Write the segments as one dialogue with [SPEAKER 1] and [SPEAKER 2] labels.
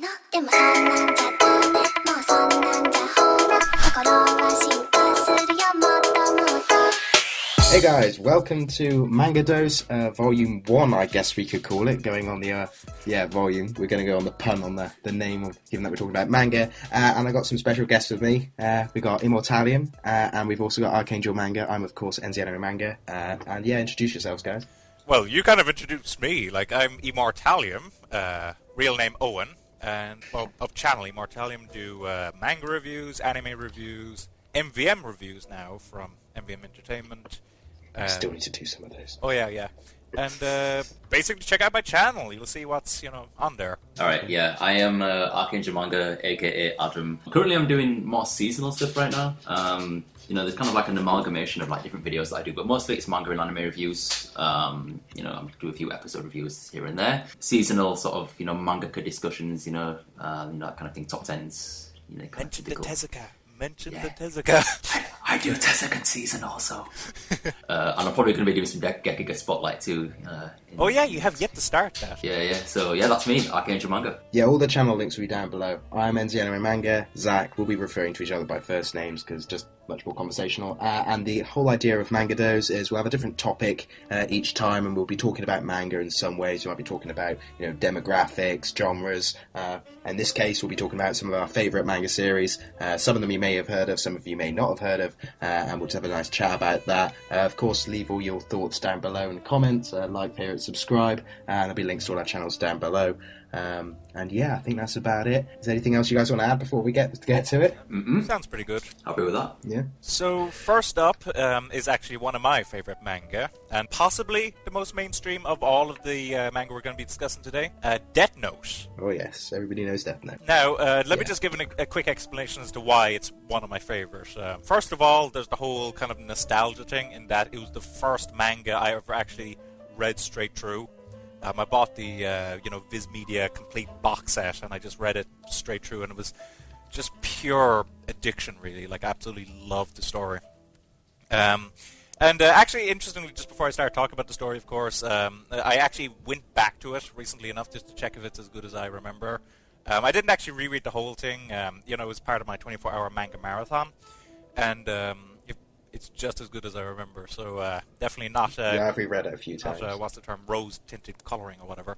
[SPEAKER 1] のでもそんなんじゃダメもうそんなんじゃほら心は進化するよもっともっと
[SPEAKER 2] Hey guys, welcome to MangaDose, Volume 1, I guess we could call it, going on the, volume. We're going to go on the pun on the name of, given that we're talking about manga. And I got some special guests with me. We got Immortallium, and we've also got ArchangelManga. I'm, of course, NZAnimeManga. And yeah, introduce yourselves, guys.
[SPEAKER 3] Well, you kind of introduced me. Like, I'm Immortallium, real name Eoghan, and, well, of channel Immortallium, do manga reviews, anime reviews, MVM reviews now from MVM Entertainment.
[SPEAKER 2] I still need to do some of those.
[SPEAKER 3] Oh, yeah. And basically check out my channel. You'll see what's, on there.
[SPEAKER 4] Alright, yeah. I am ArchangelManga, aka Adam. Currently I'm doing more seasonal stuff right now. There's kind of like an amalgamation of like different videos that I do, but mostly it's manga and anime reviews. I do a few episode reviews here and there. Seasonal sort of, mangaka discussions, that kind of thing, top tens.
[SPEAKER 3] Mention the Tezuka. Mention the Tezuka.
[SPEAKER 4] I do Tezuka season also. And I'm probably going to be doing some Gekiga Spotlight too.
[SPEAKER 3] You have yet to start that.
[SPEAKER 4] Yeah. So, that's me, ArchangelManga.
[SPEAKER 2] Yeah, all the channel links will be down below. I'm NZAnimeManga. Zach, we'll be referring to each other by first names because just much more conversational. And the whole idea of MangaDose is we'll have a different topic each time, and we'll be talking about manga in some ways. We might be talking about, demographics, genres. In this case, we'll be talking about some of our favourite manga series. Some of them you may have heard of, some of you may not have heard of, and we'll just have a nice chat about that. Of course, leave all your thoughts down below in the comments, like, favourite, subscribe, and there'll be links to all our channels down below. And yeah, I think that's about it. Is there anything else you guys want to add before we get to it?
[SPEAKER 3] Sounds pretty good.
[SPEAKER 4] Happy with that.
[SPEAKER 2] Yeah.
[SPEAKER 3] So first up is actually one of my favourite manga, and possibly the most mainstream of all of the manga we're going to be discussing today, Death Note.
[SPEAKER 2] Oh yes, everybody knows Death Note.
[SPEAKER 3] Now, let me just give a quick explanation as to why it's one of my favourites. First of all, there's the whole kind of nostalgia thing in that it was the first manga I ever actually read straight through. I bought the, Viz Media complete box set, and I just read it straight through, and it was just pure addiction, really. Like, I absolutely loved the story. Actually, interestingly, just before I start talking about the story, of course, I actually went back to it recently enough just to check if it's as good as I remember. I didn't actually reread the whole thing. It was part of my 24-hour manga marathon, and it's just as good as I remember, so definitely not...
[SPEAKER 2] I've reread it a few times.
[SPEAKER 3] Not, what's the term? Rose-tinted colouring or whatever.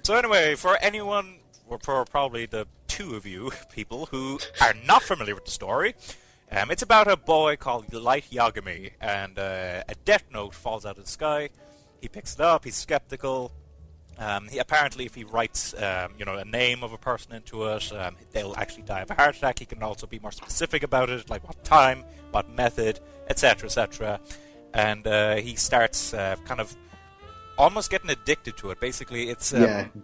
[SPEAKER 3] So anyway, for anyone, or for probably the two of you people who are not familiar with the story, it's about a boy called Light Yagami, and a death note falls out of the sky. He picks it up, he's skeptical. Apparently, if he writes, a name of a person into it, they'll actually die of a heart attack. He can also be more specific about it, like what time, what method, etc., etc. And he starts kind of almost getting addicted to it. Basically, it's...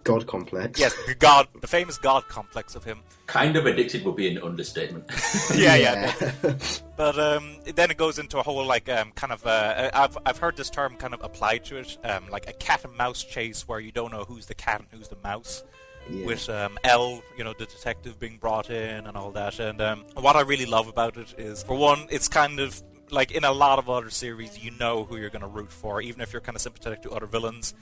[SPEAKER 2] God complex.
[SPEAKER 3] Yes, the famous God complex of him.
[SPEAKER 4] Kind of addicted would be an understatement.
[SPEAKER 3] Yeah. But then it goes into a whole, I've heard this term kind of applied to it, like a cat and mouse chase where you don't know who's the cat and who's the mouse. Yeah. With L, the detective being brought in and all that. And what I really love about it is, for one, it's kind of... Like, in a lot of other series, you know who you're going to root for. Even if you're kind of sympathetic to other villains,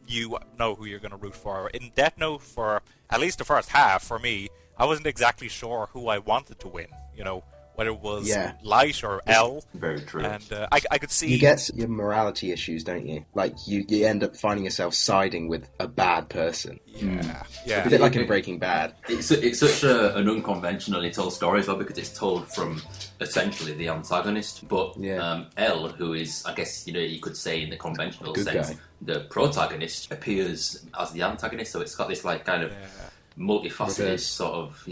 [SPEAKER 3] you know who you're going to root for. In Death Note, for at least the first half, for me, I wasn't exactly sure who I wanted to win. Whether it was Light or L.
[SPEAKER 4] Very true.
[SPEAKER 3] And I could see...
[SPEAKER 2] You get your morality issues, don't you? Like, you end up finding yourself siding with a bad person.
[SPEAKER 3] Yeah.
[SPEAKER 2] A bit like in Breaking Bad.
[SPEAKER 4] It's such an unconventionally told story as well, because it's told from essentially the antagonist. But L, who is, I guess, you could say in the conventional sense, the protagonist, appears as the antagonist. So it's got this, like, kind of... multifaceted
[SPEAKER 2] reverse.
[SPEAKER 4] Sort of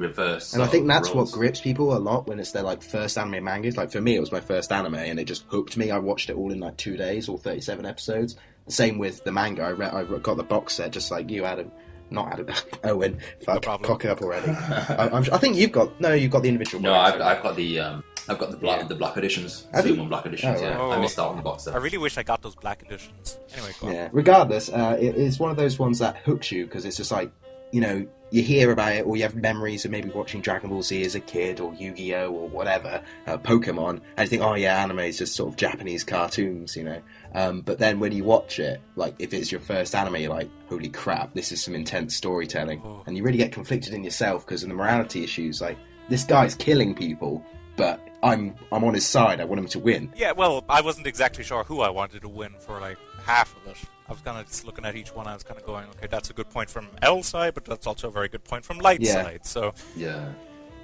[SPEAKER 4] reverse,
[SPEAKER 2] and I think that's what grips people a lot when it's their first anime mangas. Like, for me, it was my first anime, and it just hooked me. I watched it all in 2 days, all 37 episodes. Same with the manga. I got the box set just like you, Adam. Not Adam, Owen. Fuck, no cock it up already. I think you've got the individual.
[SPEAKER 4] No, I've got the black editions. Volume 1 black editions.
[SPEAKER 2] Oh, right.
[SPEAKER 4] I missed out on the box set.
[SPEAKER 3] I really wish I got those black editions. Anyway, go on.
[SPEAKER 2] Yeah. Regardless, it's one of those ones that hooks you because it's just like you know, you hear about it, or you have memories of maybe watching Dragon Ball Z as a kid, or Yu-Gi-Oh, or whatever, Pokemon, and you think, oh yeah, anime is just sort of Japanese cartoons, you know. But then when you watch it, like, if it's your first anime, you're like, holy crap, this is some intense storytelling.
[SPEAKER 3] Oh.
[SPEAKER 2] And you really get conflicted in yourself because of the morality issues. Like, this guy's killing people, but I'm on his side. I want him to win.
[SPEAKER 3] Yeah, well, I wasn't exactly sure who I wanted to win for, like, half of it. I was kind of just looking at each one, I was kind of going, okay, that's a good point from L side, but that's also a very good point from Light side. So,
[SPEAKER 4] Yeah.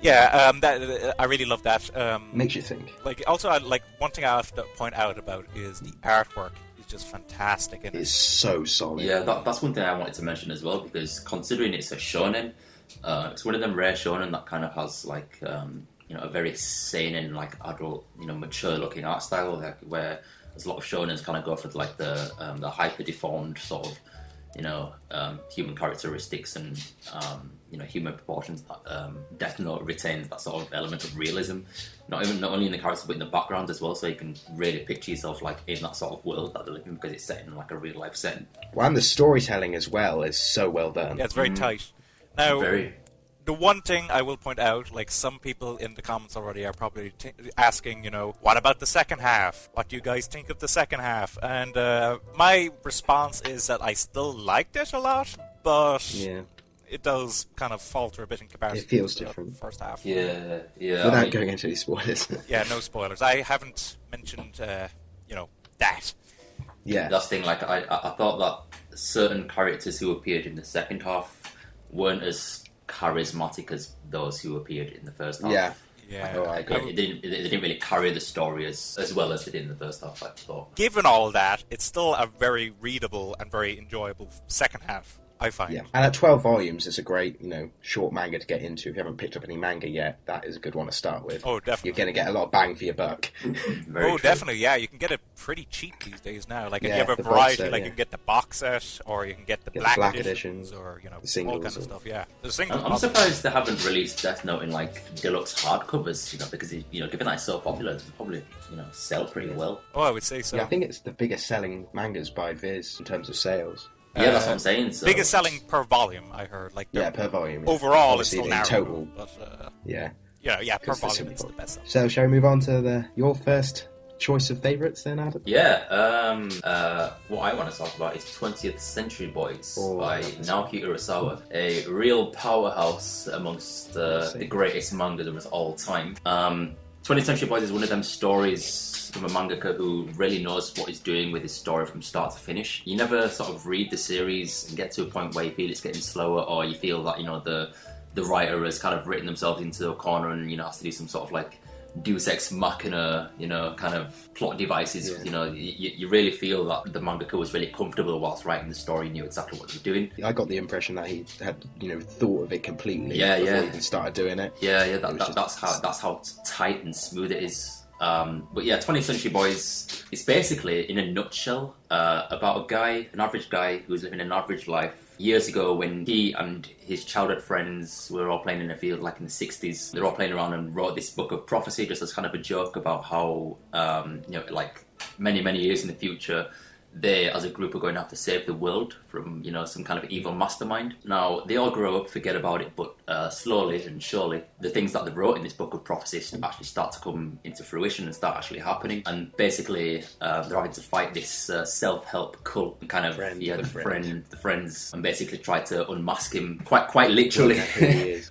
[SPEAKER 3] yeah, I really love that.
[SPEAKER 2] Makes you think.
[SPEAKER 3] Like, also, like, one thing I have to point out about is the artwork is just fantastic. And
[SPEAKER 2] It's so solid.
[SPEAKER 4] Yeah, that's one thing I wanted to mention as well, because considering it's a shonen, it's one of them rare shonen that kind of has, like, you know, a very seinen, like, adult, you know, mature-looking art style, like, where there's a lot of shonens kind of go for, like, the hyper-deformed sort of, you know, human characteristics and, you know, human proportions that Death Note retains that sort of element of realism, not only in the characters but in the background as well, so you can really picture yourself, like, in that sort of world that they're living in, because it's set in, like, a real-life setting.
[SPEAKER 2] Well, and the storytelling as well is so well done.
[SPEAKER 3] yeah, it's very tight. Now,
[SPEAKER 4] Very.
[SPEAKER 3] the one thing I will point out, like, some people in the comments already are probably asking, you know, what about the second half? What do you guys think of the second half? And my response is that I still liked it a lot, but
[SPEAKER 2] Yeah.
[SPEAKER 3] it does kind of falter a bit in comparison
[SPEAKER 2] It feels
[SPEAKER 3] to the
[SPEAKER 2] different.
[SPEAKER 3] first half.
[SPEAKER 4] Yeah.
[SPEAKER 2] Without going into any spoilers.
[SPEAKER 3] Yeah, no spoilers. I haven't mentioned, you know, that.
[SPEAKER 2] Yeah.
[SPEAKER 4] That's the thing, like, I thought that certain characters who appeared in the second half weren't as charismatic as those who appeared in the first half.
[SPEAKER 2] Yeah.
[SPEAKER 3] Yeah.
[SPEAKER 2] Oh, I agree.
[SPEAKER 4] They didn't really carry the story as well as they did in the first half, I thought.
[SPEAKER 3] Given all that, it's still a very readable and very enjoyable second half, I find.
[SPEAKER 2] Yeah, and at 12 volumes, it's a great, you know, short manga to get into. If you haven't picked up any manga yet, that is a good one to start with.
[SPEAKER 3] Oh, definitely.
[SPEAKER 2] You're going to get a lot of bang for your buck.
[SPEAKER 4] Very
[SPEAKER 3] Oh,
[SPEAKER 4] true.
[SPEAKER 3] definitely, yeah. You can get it pretty cheap these days now. Like, if
[SPEAKER 2] Yeah,
[SPEAKER 3] you have a
[SPEAKER 2] the box
[SPEAKER 3] variety,
[SPEAKER 2] set,
[SPEAKER 3] like,
[SPEAKER 2] yeah.
[SPEAKER 3] you can get the box set, or you can get the
[SPEAKER 2] Get the
[SPEAKER 3] black,
[SPEAKER 2] black
[SPEAKER 3] editions,
[SPEAKER 2] editions,
[SPEAKER 3] or, you know,
[SPEAKER 2] the singles
[SPEAKER 3] all kinds of
[SPEAKER 2] or-
[SPEAKER 3] stuff, yeah. The singles.
[SPEAKER 4] I'm surprised they haven't released Death Note in, like, deluxe hardcovers, you know, because, you know, given that it's so popular, it'll probably, you know, sell pretty well.
[SPEAKER 3] Oh, I would say so.
[SPEAKER 2] Yeah, I think it's the biggest selling mangas by Viz in terms of sales.
[SPEAKER 4] Yeah, that's what I'm saying. So.
[SPEAKER 3] Biggest selling per volume, I heard. Like,
[SPEAKER 2] Yeah, per volume. Yeah.
[SPEAKER 3] overall, it's
[SPEAKER 2] Obviously,
[SPEAKER 3] still
[SPEAKER 2] in
[SPEAKER 3] narrow.
[SPEAKER 2] total.
[SPEAKER 3] But,
[SPEAKER 2] Yeah.
[SPEAKER 3] yeah, per
[SPEAKER 2] It's the
[SPEAKER 3] volume, it's the
[SPEAKER 2] simple.
[SPEAKER 3] best seller.
[SPEAKER 2] So, shall we move on to your first choice of favourites then, Adam?
[SPEAKER 4] Yeah, what I want to talk about is 20th Century Boys
[SPEAKER 2] Oh,
[SPEAKER 4] by
[SPEAKER 2] that's
[SPEAKER 4] Naoki Urasawa, a real powerhouse amongst
[SPEAKER 2] Let's see.
[SPEAKER 4] the greatest manga of all time. 20th Century Boys is one of them stories from a mangaka who really knows what he's doing with his story from start to finish. You never sort of read the series and get to a point where you feel it's getting slower, or you feel that, you know, the writer has kind of written themselves into a corner and, you know, has to do some sort of, like, Deus Ex Machina, you know, kind of plot devices.
[SPEAKER 2] Yeah.
[SPEAKER 4] You know, you really feel that the mangaka was really comfortable whilst writing the story, knew exactly what they were doing.
[SPEAKER 2] I got the impression that he had, you know, thought of it completely
[SPEAKER 4] Yeah,
[SPEAKER 2] before
[SPEAKER 4] yeah.
[SPEAKER 2] he even started doing it.
[SPEAKER 4] Yeah,
[SPEAKER 2] It was just-
[SPEAKER 4] that's how tight and smooth it is. But yeah, 20th Century Boys is basically, in a nutshell, about a guy, an average guy who was living an average life years ago when he and his childhood friends were all playing in a field, like in the 60s. They were all playing around and wrote this book of prophecy just as kind of a joke about how, you know, like many, many years in the future, they as a group are going to have to save the world from, you know, some kind of evil mastermind. Now, they all grow up, forget about it, but slowly and surely, the things that they wrote in this book of prophecies actually start to come into fruition and start actually happening. And basically, they're having to fight this self-help cult and kind of, the friends, and basically try to unmask him quite literally.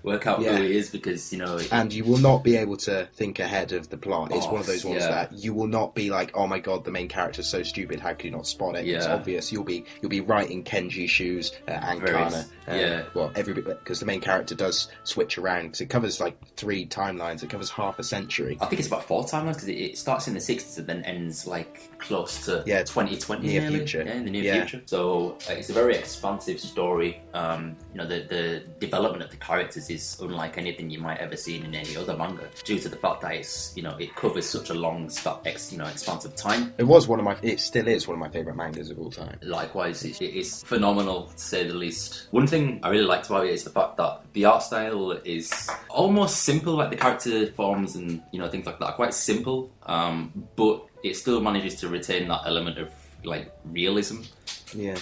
[SPEAKER 4] Work out who he is, because, you know...
[SPEAKER 2] And you will not be able to think ahead of the plot. It's one of those ones
[SPEAKER 4] yeah.
[SPEAKER 2] that you will not be like, oh my god, the main character's so stupid, how could you not spot it? It's
[SPEAKER 4] Yeah.
[SPEAKER 2] obvious. You'll be right in Kenji's shoes and
[SPEAKER 4] Very-
[SPEAKER 2] Kana.
[SPEAKER 4] yeah.
[SPEAKER 2] Well, because the main character does switch around, because it covers like 3 timelines. It covers half a century.
[SPEAKER 4] I think it's about 4 timelines, because it starts in the 60s and then ends like close to 2020
[SPEAKER 2] near
[SPEAKER 4] nearly.
[SPEAKER 2] future.
[SPEAKER 4] Yeah, in the near
[SPEAKER 2] Yeah.
[SPEAKER 4] future. So it's a very expansive story. You know, the development of the characters is unlike anything you might ever see in any other manga, due to the fact that it's, you know, it covers such a long expansive time.
[SPEAKER 2] It still is one of my favourite mangas of all time.
[SPEAKER 4] Likewise, it is phenomenal, to say the least. One thing I really liked about it is the fact that the art style is almost simple, like the character forms and, you know, things like that are quite simple, but it still manages to retain that element of, like, realism.
[SPEAKER 2] Yeah.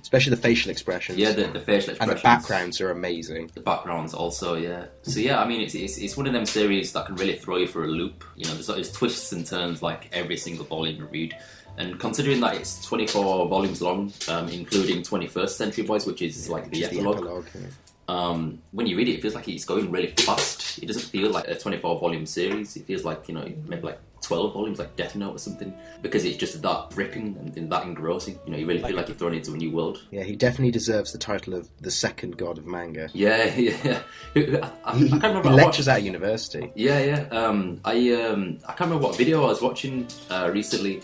[SPEAKER 2] Especially the facial expressions.
[SPEAKER 4] Yeah, the facial expressions.
[SPEAKER 2] And the backgrounds are amazing.
[SPEAKER 4] The backgrounds also, yeah. So yeah, I mean, it's one of them series that can really throw you for a loop. You know, there's twists and turns like every single volume you read. And considering that it's 24 volumes long, including 21st Century Boys, which is like the epilogue. When you read it, it feels like it's going really fast. It doesn't feel like a 24-volume series. It feels like, you know, maybe like 12 volumes, like Death Note or something, because it's just that gripping and that engrossing. You know, you really feel like you're thrown into a new world.
[SPEAKER 2] Yeah, he definitely deserves the title of the second god of manga.
[SPEAKER 4] Yeah. I can't remember.
[SPEAKER 2] He lectures at university.
[SPEAKER 4] Yeah. I can't remember what video I was watching recently.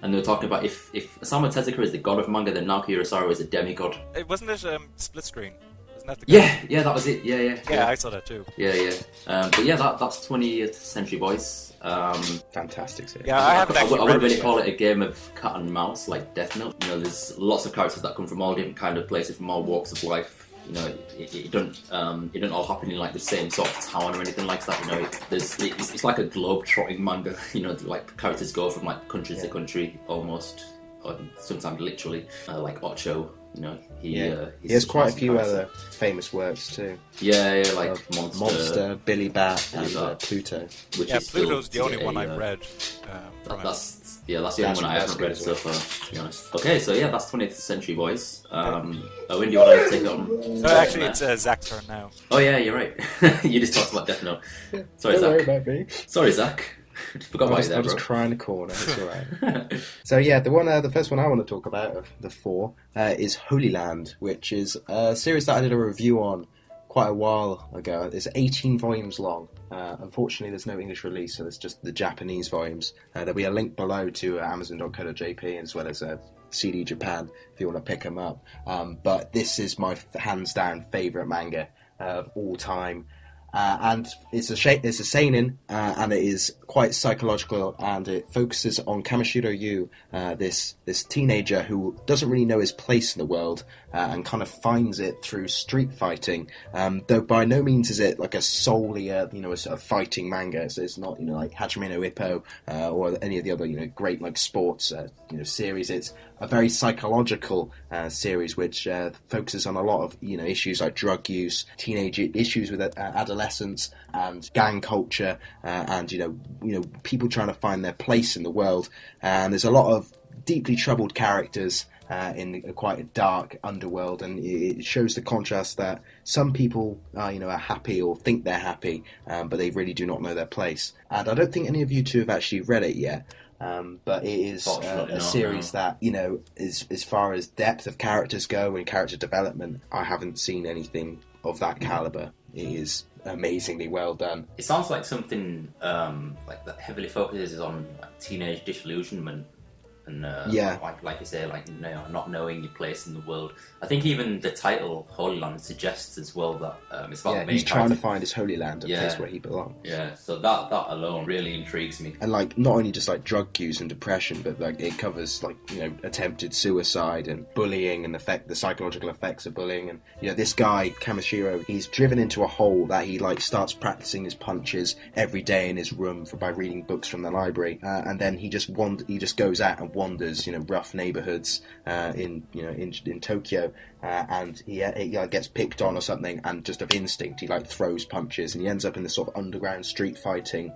[SPEAKER 4] And they were talking about if Osamu Tezuka is the god of manga, then Naoki Urasawa is a demigod.
[SPEAKER 3] Wasn't it split screen? Isn't that the guy?
[SPEAKER 4] Yeah, that was it. Yeah,
[SPEAKER 3] I saw that too.
[SPEAKER 4] Yeah. But yeah, that's 20th Century Boys.
[SPEAKER 2] Fantastic series.
[SPEAKER 3] Yeah, I haven't actually
[SPEAKER 4] I wouldn't really call it a game of cat and mouse like Death Note. You know, there's lots of characters that come from all different kind of places, from all walks of life. You know, it don't all happen in like the same sort of town or anything like that. You know, it's like a globe-trotting manga. You know, like characters go from like country to country almost, or sometimes literally. Like Ocho, you know, he
[SPEAKER 2] has quite a few other famous works too.
[SPEAKER 4] Yeah, like
[SPEAKER 2] Monster, Billy Bat, and Pluto.
[SPEAKER 3] Pluto's the only one I've read.
[SPEAKER 4] That's the only one I haven't read so far, to be honest. Okay, so yeah, that's 20th Century Boys. Owen, do you want to take it on?
[SPEAKER 3] No, actually, it's Zach's turn now.
[SPEAKER 4] Oh yeah, you're right. You just talked about Death Note. Sorry,
[SPEAKER 2] Don't
[SPEAKER 4] Zach.
[SPEAKER 2] worry about me.
[SPEAKER 4] Sorry, Zach. Forgot about you there,
[SPEAKER 2] I'll just cry in a corner. It's alright. So yeah, the first one I want to talk about of the four is Holyland, which is a series that I did a review on quite a while ago. It's 18 volumes long. Unfortunately, there's no English release, so there's just the Japanese volumes. There'll be a link below to Amazon.co.jp as well as CD Japan if you want to pick them up. But this is my hands down favourite manga of all time. And it's a seinen, and it is quite psychological, and it focuses on Kamishiro Yu, this teenager who doesn't really know his place in the world, and kind of finds it through street fighting. Though by no means is it like a solely a fighting manga. So it's not like Hajime no Ippo or any of the other great like sports series. It's a very psychological series which focuses on a lot of issues like drug use, teenage issues with adolescence, and gang culture, and people trying to find their place in the world. And there's a lot of deeply troubled characters in quite a dark underworld, and it shows the contrast that some people are happy or think they're happy, but they really do not know their place. And I don't think any of you two have actually read it yet. But it is a series that, is, as far as depth of characters go and character development, I haven't seen anything of that caliber. It is amazingly well done.
[SPEAKER 4] It sounds like something like that heavily focuses on teenage disillusionment and like you say, not knowing your place in the world. I think even the title Holyland suggests as well that it's about the main
[SPEAKER 2] he's trying to find his holy land, a place where he belongs.
[SPEAKER 4] Yeah, so that alone really intrigues me.
[SPEAKER 2] And not only just drug use and depression, but it covers attempted suicide and bullying and the psychological effects of bullying. And this guy Kamishiro, he's driven into a hole that he starts practicing his punches every day in his room by reading books from the library, and then he just goes out and wanders rough neighborhoods in Tokyo, and he gets picked on or something, and just of instinct he throws punches, and he ends up in this sort of underground street fighting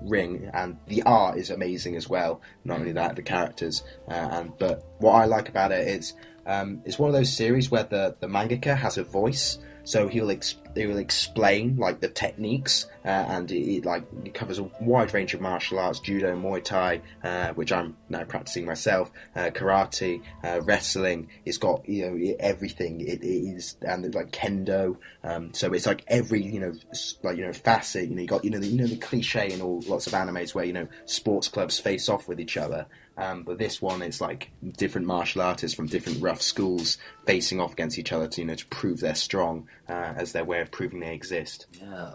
[SPEAKER 2] ring. And the art is amazing as well, not only that, the characters, but what I like about it is it's one of those series where the mangaka has a voice. So he will explain the techniques, and it covers a wide range of martial arts: judo, Muay Thai, which I'm now practicing myself, karate, wrestling. It's got everything. It is, and kendo. So it's every facet. You got the cliche in all lots of animes where sports clubs face off with each other. But this one, it's different martial artists from different rough schools facing off against each other to prove they're strong, as their way of proving they exist.
[SPEAKER 4] Yeah,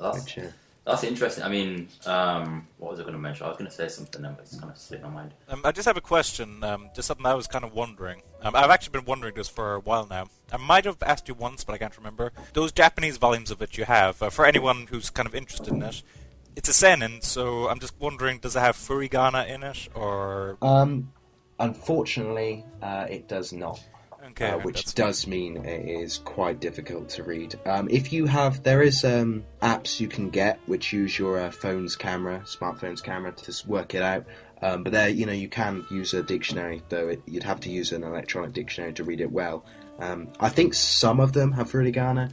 [SPEAKER 4] that's interesting. I mean, what was I going to mention? I was going to say something, but it's kind of slipped my mind.
[SPEAKER 3] I just have a question, just something I was kind of wondering. I've actually been wondering this for a while now. I might have asked you once, but I can't remember. Those Japanese volumes of it you have, for anyone who's kind of interested in it, it's a seinen, so I'm just wondering, does it have furigana in it, or...?
[SPEAKER 2] Unfortunately, it does not.
[SPEAKER 3] Okay,
[SPEAKER 2] which
[SPEAKER 3] that's-
[SPEAKER 2] does mean it is quite difficult to read. If you have, there is apps you can get which use your smartphone's camera to work it out. But there, you can use a dictionary, though you'd have to use an electronic dictionary to read it well. I think some of them have furigana,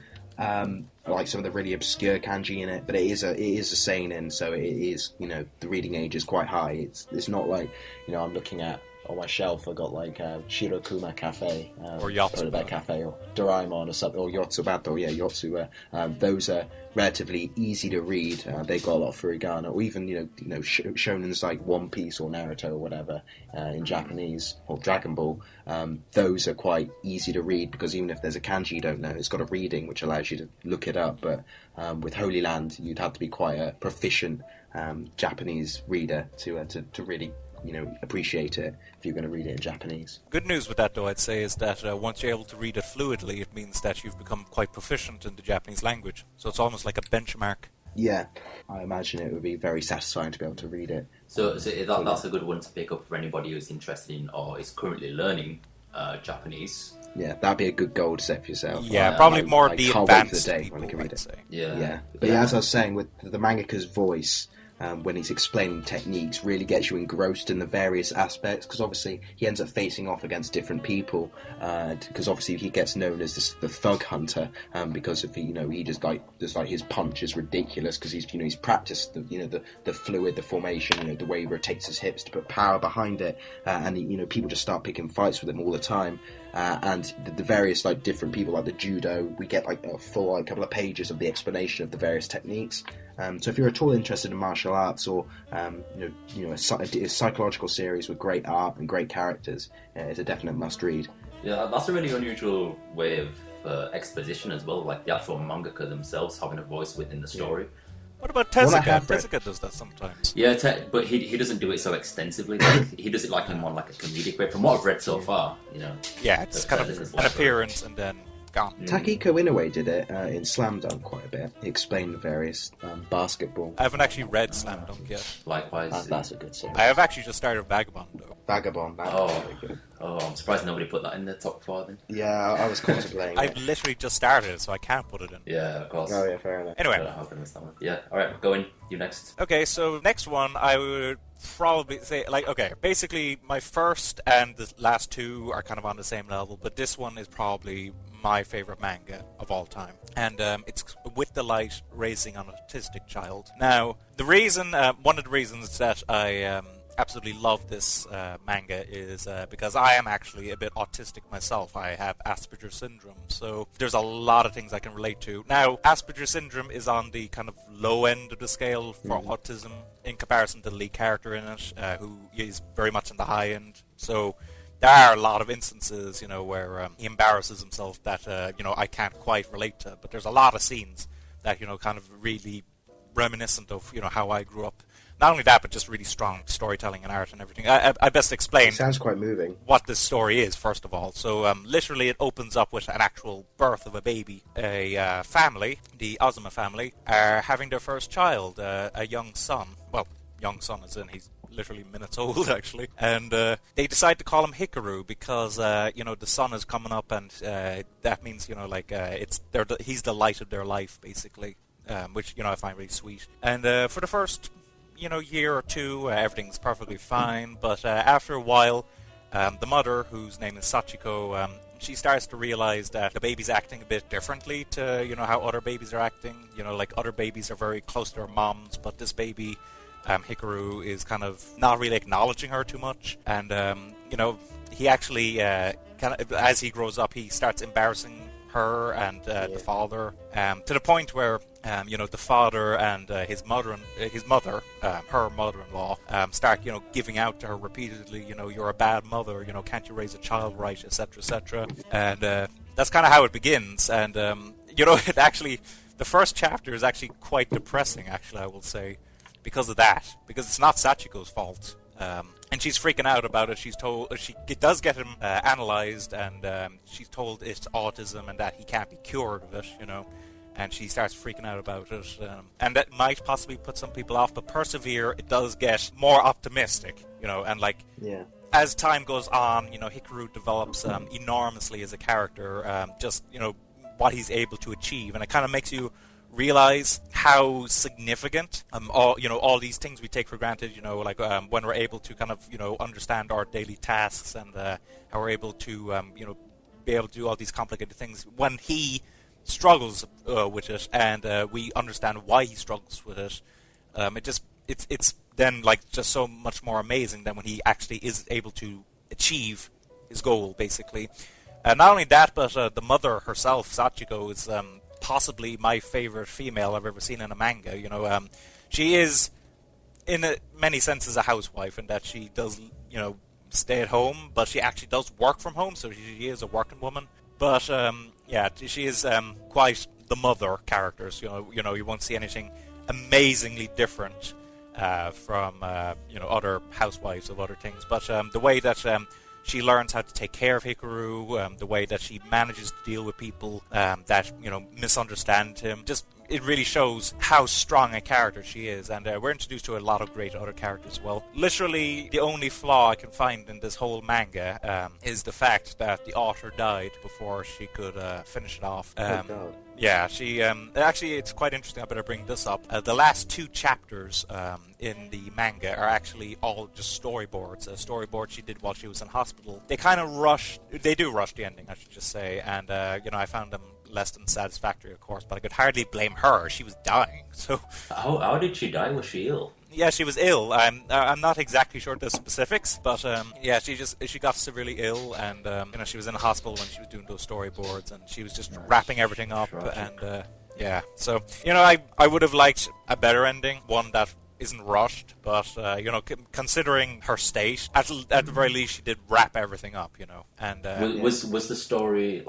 [SPEAKER 2] like some of the really obscure kanji in it, but it is a seinen, so it is, the reading age is quite high. It's not like, I'm looking at on my shelf. I got like Shirokuma Cafe,
[SPEAKER 3] or Yotsuba
[SPEAKER 2] Cafe, or Doraemon, or something, or Yotsubato. Yeah, Yotsuba. Those are relatively easy to read. They've got a lot of furigana, or even shonens like One Piece or Naruto or whatever in Japanese, or Dragon Ball. Those are quite easy to read because even if there's a kanji you don't know, it's got a reading which allows you to look it up. But with Holyland, you'd have to be quite a proficient Japanese reader to really appreciate it if you're going to read it in Japanese.
[SPEAKER 3] Good news with that, though, I'd say, is that once you're able to read it fluidly, it means that you've become quite proficient in the Japanese language. So it's almost like a benchmark.
[SPEAKER 2] Yeah, I imagine it would be very satisfying to be able to read it.
[SPEAKER 4] So that's a good one to pick up for anybody who's interested in or is currently learning Japanese.
[SPEAKER 2] Yeah, that'd be a good goal to set for yourself.
[SPEAKER 3] Yeah, probably more the
[SPEAKER 2] can't wait for
[SPEAKER 3] advanced
[SPEAKER 2] the day
[SPEAKER 3] people,
[SPEAKER 2] when I can read
[SPEAKER 3] I'd
[SPEAKER 2] it.
[SPEAKER 3] say.
[SPEAKER 4] Yeah.
[SPEAKER 2] But as I was saying, with the mangaka's voice, when he's explaining techniques, really gets you engrossed in the various aspects, because obviously he ends up facing off against different people, because obviously he gets known as the thug hunter, because of he just like his punch is ridiculous, because he's practiced the fluid, the formation, the way he rotates his hips to put power behind it, and people just start picking fights with him all the time. And the various different people, like the judo, we get a full couple of pages of the explanation of the various techniques. So if you're at all interested in martial arts, or a psychological series with great art and great characters, it's a definite must read.
[SPEAKER 4] Yeah, that's a really unusual way of exposition as well. Like the actual mangaka themselves having a voice within the story.
[SPEAKER 3] Yeah. What about Tezuka? Tezuka does that sometimes.
[SPEAKER 4] Yeah, but he doesn't do it so extensively. He does it in more like a comedic way. From what I've read so far,
[SPEAKER 3] Yeah, it's kind of an appearance and then gone.
[SPEAKER 2] Takiko Inoue did it in Slam Dunk quite a bit. He explained the various basketball.
[SPEAKER 3] I haven't actually read Slam Dunk yet.
[SPEAKER 4] Likewise.
[SPEAKER 2] That's a good series.
[SPEAKER 3] I have actually just started Vagabond, though.
[SPEAKER 2] Vagabond, that's very good.
[SPEAKER 4] Oh, I'm surprised nobody put that in the top 4 then.
[SPEAKER 2] Yeah, I was contemplating
[SPEAKER 3] I've literally just started it, so I can't put it in.
[SPEAKER 4] Yeah, of course.
[SPEAKER 2] Oh yeah, fair enough.
[SPEAKER 3] Anyway.
[SPEAKER 4] Yeah, alright, go in. You next.
[SPEAKER 3] Okay, so next one I would probably say, basically my first and the last two are kind of on the same level, but this one is probably my favorite manga of all time. And it's With the Light, Raising an Autistic Child. Now, one of the reasons that I absolutely love this manga is because I am actually a bit autistic myself. I have Asperger's syndrome, so there's a lot of things I can relate to. Now, Asperger's syndrome is on the kind of low end of the scale for autism in comparison to the lead character in it, who is very much on the high end. So there are a lot of instances, where he embarrasses himself that, I can't quite relate to. But there's a lot of scenes that, kind of really reminiscent of, how I grew up. Not only that, but just really strong storytelling and art and everything. I best explain.
[SPEAKER 2] It sounds quite moving.
[SPEAKER 3] What this story is, first of all. So, literally, it opens up with an actual birth of a baby. A family, the Ozuma family, are having their first child, a young son. Well, young son as in he's literally minutes old, actually. And they decide to call him Hikaru because, the sun is coming up, and that means, he's the light of their life, basically. Which, I find really sweet. And for the first year or two, everything's perfectly fine, but after a while, the mother, whose name is Sachiko, she starts to realize that the baby's acting a bit differently to, how other babies are acting. Other babies are very close to their moms, but this baby, Hikaru, is kind of not really acknowledging her too much, and, he actually, kind of, as he grows up, he starts embarrassing her and the father, to the point where the father and his mother, her mother-in-law, start giving out to her repeatedly. You're a bad mother. Can't you raise a child right, etc., etc. And that's kind of how it begins. And it actually, the first chapter is actually quite depressing. Actually, I will say, because of that, because it's not Sachiko's fault. And she's freaking out about it. She's told she does get him analyzed, and she's told it's autism and that he can't be cured of it. And she starts freaking out about it, and that might possibly put some people off. But persevere, it does get more optimistic. And as time goes on, Hikaru develops enormously as a character. Just what he's able to achieve, and it kind of makes you realize how significant all these things we take for granted, when we're able to kind of understand our daily tasks, and how we're able to be able to do all these complicated things. When he struggles with it, and we understand why he struggles with it, it's then just so much more amazing than when he actually is able to achieve his goal, basically. Not only that, but the mother herself, Sachiko, is possibly my favorite female I've ever seen in a manga. She is, in many senses, a housewife, in that she does, stay at home, but she actually does work from home, so she is a working woman. But she is quite the mother character. So, you won't see anything amazingly different from other housewives of other things. But the way that she learns how to take care of Hikaru, the way that she manages to deal with people that misunderstand him, it really shows how strong a character she is, and we're introduced to a lot of great other characters as well. Literally, the only flaw I can find in this whole manga is the fact that the author died before she could finish it off. Yeah, she actually, it's quite interesting. I better bring this up. The last 2 chapters in the manga are actually all just storyboards. A storyboard she did while she was in hospital. They kind of rush the ending, I should just say, and I found them less than satisfactory, of course, but I could hardly blame her. She was dying. So
[SPEAKER 4] how did she die? Was she ill?
[SPEAKER 3] Yeah, she was ill. I'm not exactly sure the specifics, but she got severely ill, and she was in a hospital when she was doing those storyboards, and she was just wrapping everything up, and so I would have liked a better ending, one that isn't rushed, but considering her state, at the very least, she did wrap everything up, and
[SPEAKER 4] was the story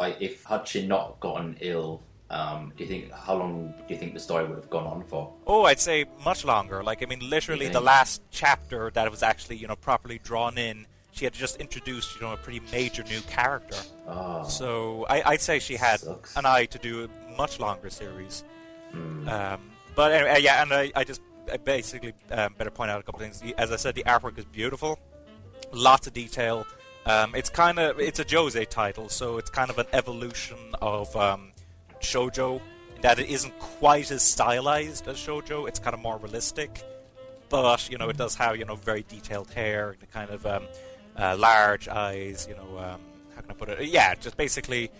[SPEAKER 4] had she not gotten ill? How long do you think the story would have gone on for?
[SPEAKER 3] Oh, I'd say much longer. Literally the last chapter that was actually, properly drawn in, she had just introduced, a pretty major new character.
[SPEAKER 4] Oh.
[SPEAKER 3] So I'd say she had an eye to do a much longer series. But anyway, and I basically better point out a couple things. As I said, the artwork is beautiful, lots of detail. It's a Josei title, so it's kind of an evolution of shoujo, in that it isn't quite as stylized as shoujo. It's kind of more realistic, but it does have very detailed hair, the kind of large eyes. How can I put it? Yeah, just basically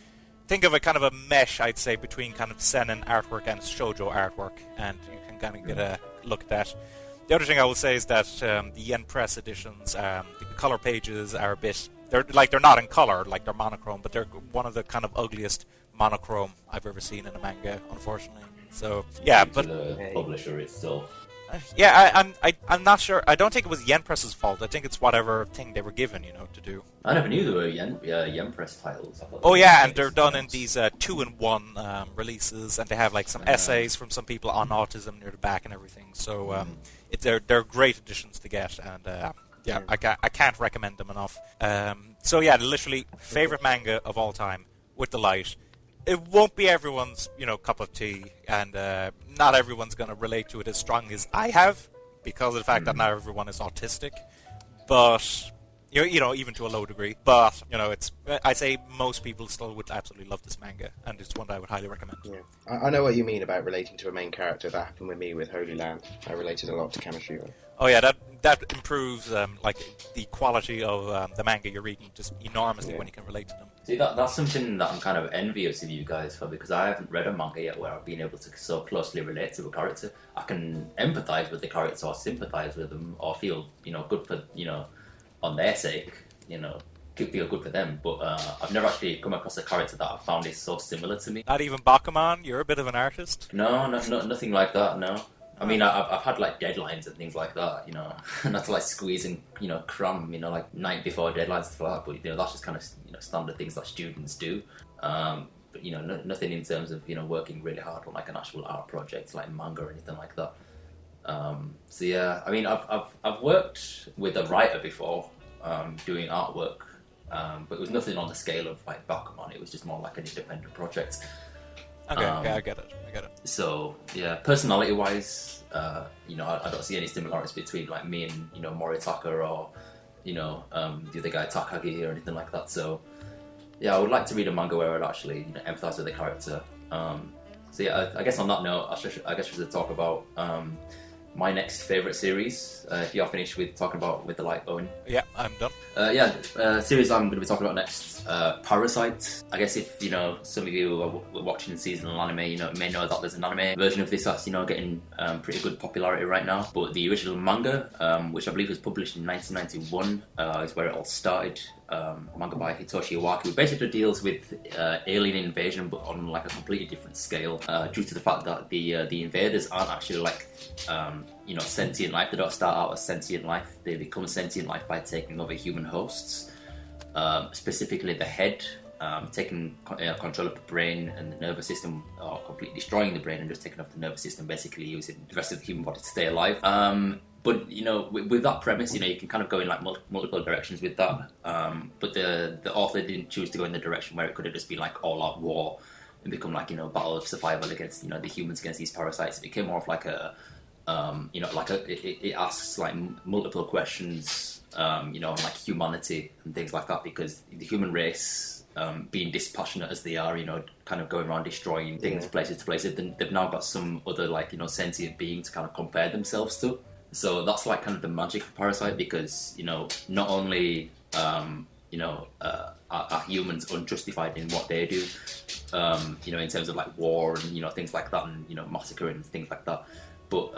[SPEAKER 3] think of a kind of a mesh, I'd say, between kind of seinen artwork and shoujo artwork, and you can kind of get a look at that. The other thing I will say is that the Yen Press editions, the color pages are a bit. They're not in color, they're monochrome, but they're one of the kind of ugliest monochrome I've ever seen in a manga, unfortunately. So yeah, but
[SPEAKER 4] the publisher itself.
[SPEAKER 3] I'm not sure. I don't think it was Yen Press's fault. I think it's whatever thing they were given, to do.
[SPEAKER 4] I never knew there were Yen Press titles.
[SPEAKER 3] Oh yeah, and they're done in these 2-in-1 releases, and they have some essays from some people on autism near the back and everything. So they're great additions to get, and I can't recommend them enough. So yeah, literally favorite manga of all time, with the light. It won't be everyone's, cup of tea, and not everyone's going to relate to it as strongly as I have, because of the fact that not everyone is autistic. But even to a low degree. But I'd say most people still would absolutely love this manga, and it's one that I would highly recommend.
[SPEAKER 2] Yeah. I know what you mean about relating to a main character. That happened with me with Holyland. I related a lot to Kamishiro.
[SPEAKER 3] Oh yeah, that improves the quality of the manga you're reading just enormously when you can relate to them.
[SPEAKER 4] See, that's something that I'm kind of envious of you guys for, because I haven't read a manga yet where I've been able to so closely relate to a character. I can empathise with the character or sympathise with them or feel, good for, on their sake, feel good for them. But I've never actually come across a character that I found is so similar to me.
[SPEAKER 3] Not even Bakuman? You're a bit of an artist?
[SPEAKER 4] No, nothing like that, no. I mean, I've had deadlines and things like that, not to squeeze and cram, night before deadlines and stuff like that. But that's just kind of standard things that students do. But nothing in terms of working really hard on an actual art project like manga or anything like that. So yeah, I mean, I've worked with a writer before, doing artwork, but it was nothing on the scale of Bakuman. It was just more an independent project.
[SPEAKER 3] Okay, I get it.
[SPEAKER 4] So yeah, personality-wise, I don't see any similarities between me and Moritaka or the other guy Takagi or anything like that. So yeah, I would like to read a manga where I'd actually empathize with the character. So yeah, I guess on that note, I guess we should talk about my next favorite series. If you're finished with talking about With the Light, Owen.
[SPEAKER 3] Yeah, I'm done.
[SPEAKER 4] Series I'm going to be talking about next, Parasyte. I guess if some of you are watching seasonal anime, may know that there's an anime version of this that's getting pretty good popularity right now. But the original manga, which I believe was published in 1991, is where it all started. Manga by Hitoshi Iwaki, basically deals with alien invasion, but on like a completely different scale, due to the fact that the invaders aren't actually like sentient life. They don't start out as sentient life. They become sentient life by taking over human hosts, specifically the head, taking control of the brain and the nervous system, or completely destroying the brain and just taking off the nervous system, basically using the rest of the human body to stay alive. But with that premise, you can kind of go in like multiple directions with that. But the author didn't choose to go in the direction where it could have just been like all-out war and become like battle of survival against the humans against these parasites. It became more of like a it asks like multiple questions, on like humanity and things like that, because the human race, being dispassionate as they are, kind of going around destroying things places to places, then they've now got some other like sentient being to kind of compare themselves to. So that's like kind of the magic of Parasyte, because not only are humans unjustified in what they do, in terms of like war and things like that, and massacre and things like that, but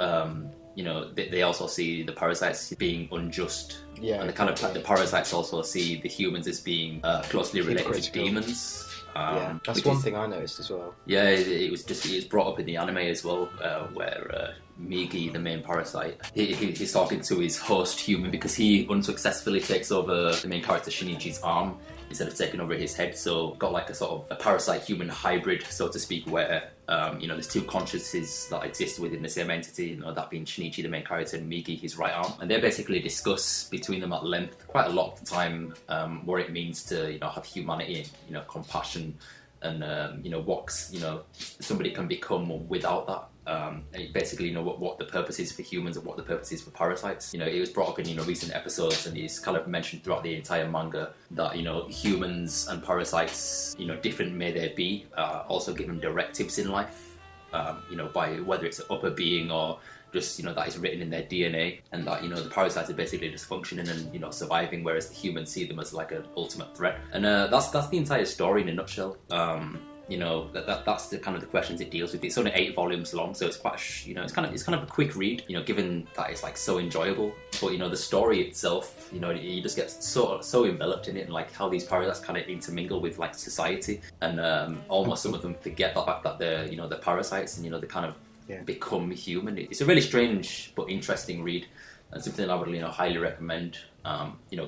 [SPEAKER 4] they also see the parasites being unjust, and the parasites also see the humans as being closely related to demons.
[SPEAKER 2] That's one thing I noticed as well.
[SPEAKER 4] Yeah, it was brought up in the anime as well, where Migi, the main parasite, he's talking to his host human because he unsuccessfully takes over the main character Shinichi's arm instead of taking over his head. So got like a sort of a parasite human hybrid, so to speak, where there's two consciousnesses that exist within the same entity, that being Shinichi, the main character, and Migi, his right arm. And they basically discuss between them at length, quite a lot of the time, what it means to have humanity, compassion, and what somebody can become without that. Basically, what the purpose is for humans and what the purpose is for parasites. It was brought up in recent episodes, and it's kind of mentioned throughout the entire manga that humans and parasites, different may they be, also given directives in life, by whether it's an upper being or just that is written in their DNA, and that the parasites are basically just functioning and surviving, whereas the humans see them as like an ultimate threat. And that's the entire story in a nutshell. That's the kind of the questions it deals with. It's only 8 volumes long, so it's quite it's kind of a quick read, given that it's like so enjoyable. But the story itself, you just get so enveloped in it, and like how these parasites kind of intermingle with like society, and almost some of them forget the fact that they're they're parasites, and they kind of become human. It's a really strange but interesting read, and something that I would highly recommend.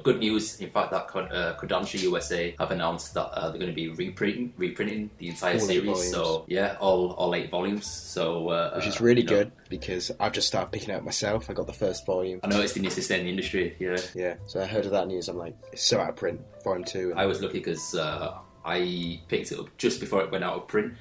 [SPEAKER 4] Good news, in fact, that Kodansha USA have announced that they're going to be reprinting the entire series. So yeah, all 8 volumes. So
[SPEAKER 2] which is really good, because I've just started picking it up myself. I got the first volume.
[SPEAKER 4] I noticed it needs to stay in the industry.
[SPEAKER 2] Yeah. So I heard of that news. I'm like, it's so out of print. Volume 2.
[SPEAKER 4] I was lucky because I picked it up just before it went out of print.